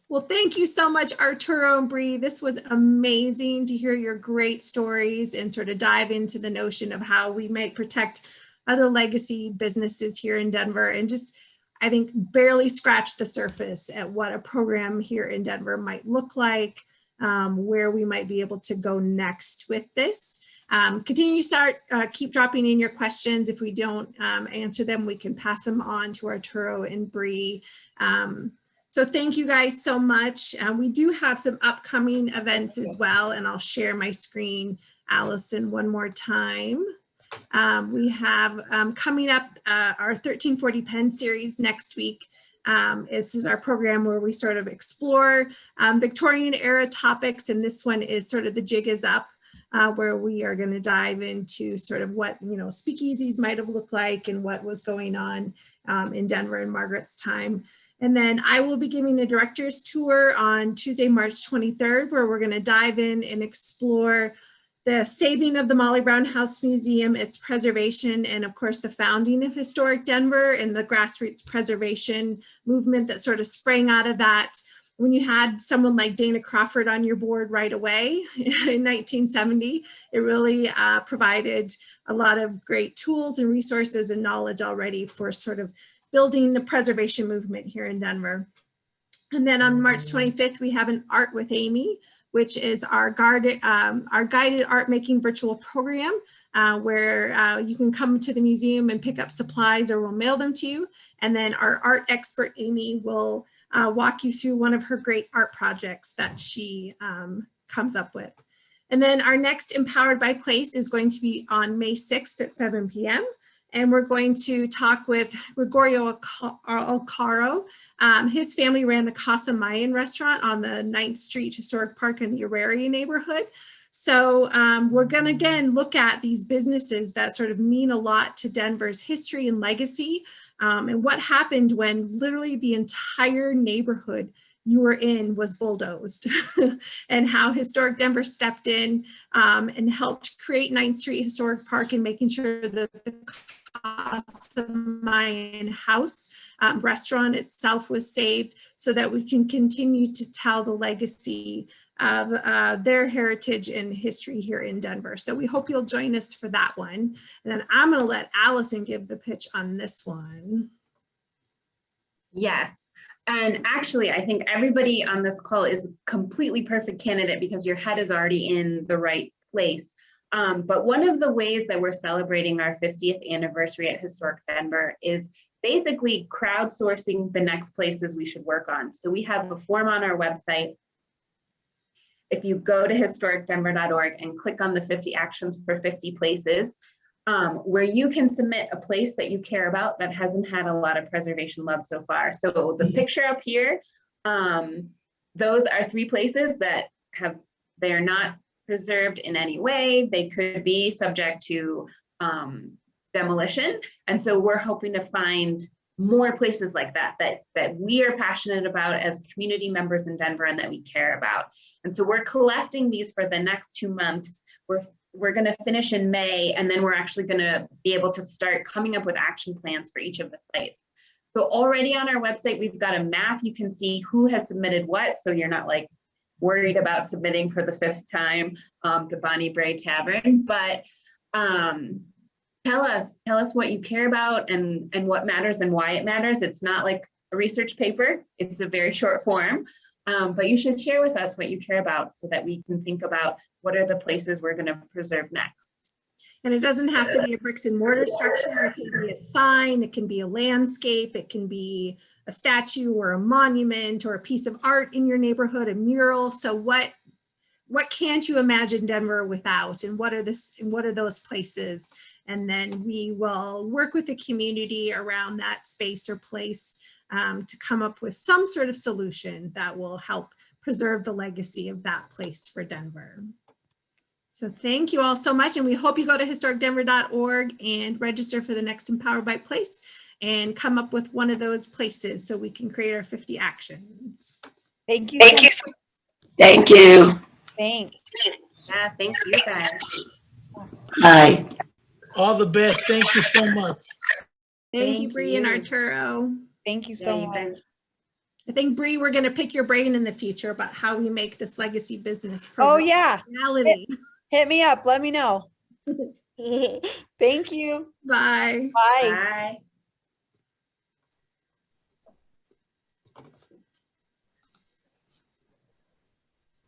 Well, thank you so much, Arturo and Bree. This was amazing to hear your great stories and sort of dive into the notion of how we might protect other legacy businesses here in Denver, and just, I think, barely scratch the surface at what a program here in Denver might look like, where we might be able to go next with this. Continue to keep dropping in your questions. If we don't answer them, we can pass them on to Arturo and Bree. So thank you guys so much. We do have some upcoming events as well, and I'll share my screen, Allison, one more time. We have coming up our 1340 Pen series next week. This is our program where we sort of explore Victorian era topics, and this one is sort of the jig is up, where we are going to dive into sort of what, you know, speakeasies might have looked like and what was going on in Denver in Margaret's time. And then I will be giving a director's tour on Tuesday, March 23rd, where we're going to dive in and explore the saving of the Molly Brown House Museum, its preservation, and of course the founding of Historic Denver and the grassroots preservation movement that sort of sprang out of that when you had someone like Dana Crawford on your board right away in 1970. It really provided a lot of great tools and resources and knowledge already for sort of building the preservation movement here in Denver. And then on March 25th, we have an Art with Amy, which is our guided art making virtual program, where you can come to the museum and pick up supplies, or we'll mail them to you. And then our art expert, Amy, will walk you through one of her great art projects that she comes up with. And then our next Empowered by Place is going to be on May 6th at 7 p.m. And we're going to talk with Gregorio Alcaro. His family ran the Casa Mayan restaurant on the 9th Street Historic Park in the Auraria neighborhood. So we're going to, again, look at these businesses that sort of mean a lot to Denver's history and legacy, and what happened when literally the entire neighborhood you were in was bulldozed, and how Historic Denver stepped in and helped create 9th Street Historic Park, and making sure that the Casa Mayan house restaurant itself was saved, so that we can continue to tell the legacy of their heritage and history here in Denver. So we hope you'll join us for that one. And then I'm going to let Allison give the pitch on this one. Yes. And actually, I think everybody on this call is a completely perfect candidate because your head is already in the right place. But one of the ways that we're celebrating our 50th anniversary at Historic Denver is basically crowdsourcing the next places we should work on. So we have a form on our website. If you go to historicdenver.org and click on the 50 actions for 50 places, where you can submit a place that you care about that hasn't had a lot of preservation love so far. So the picture up here, those are 3 places that they're not preserved in any way. They could be subject to demolition. And so we're hoping to find more places like that we are passionate about as community members in Denver and that we care about. And so we're collecting these for the next 2 months. We're going to finish in May, and then we're actually going to be able to start coming up with action plans for each of the sites. So already on our website, we've got a map. You can see who has submitted what, so you're not like worried about submitting for the 5th time the Bonnie Bray Tavern. But tell us what you care about and what matters and why it matters. It's not like a research paper. It's a very short form. But you should share with us what you care about so that we can think about what are the places we're going to preserve next. And it doesn't have to be a bricks and mortar structure. It can be a sign, it can be a landscape, it can be a statue or a monument or a piece of art in your neighborhood, a mural. So what can't you imagine Denver without, and what are those places? And then we will work with the community around that space or place to come up with some sort of solution that will help preserve the legacy of that place for Denver. So thank you all so much, and we hope you go to historicdenver.org and register for the next Empowered by Place. and come up with one of those places so we can create our 50 actions. Thank you. Thank you. So much. Thank you. Thanks. Yeah, thank you guys. Bye. All the best. Thank you so much. Thank you, Thank Bree and you. Arturo. Thank you Yeah, so you much. guys. I think, Bree, we're going to pick your brain in the future about how we make this legacy business Oh program yeah. reality. Hit me up. Let me know. Thank you. Bye. Bye. Bye.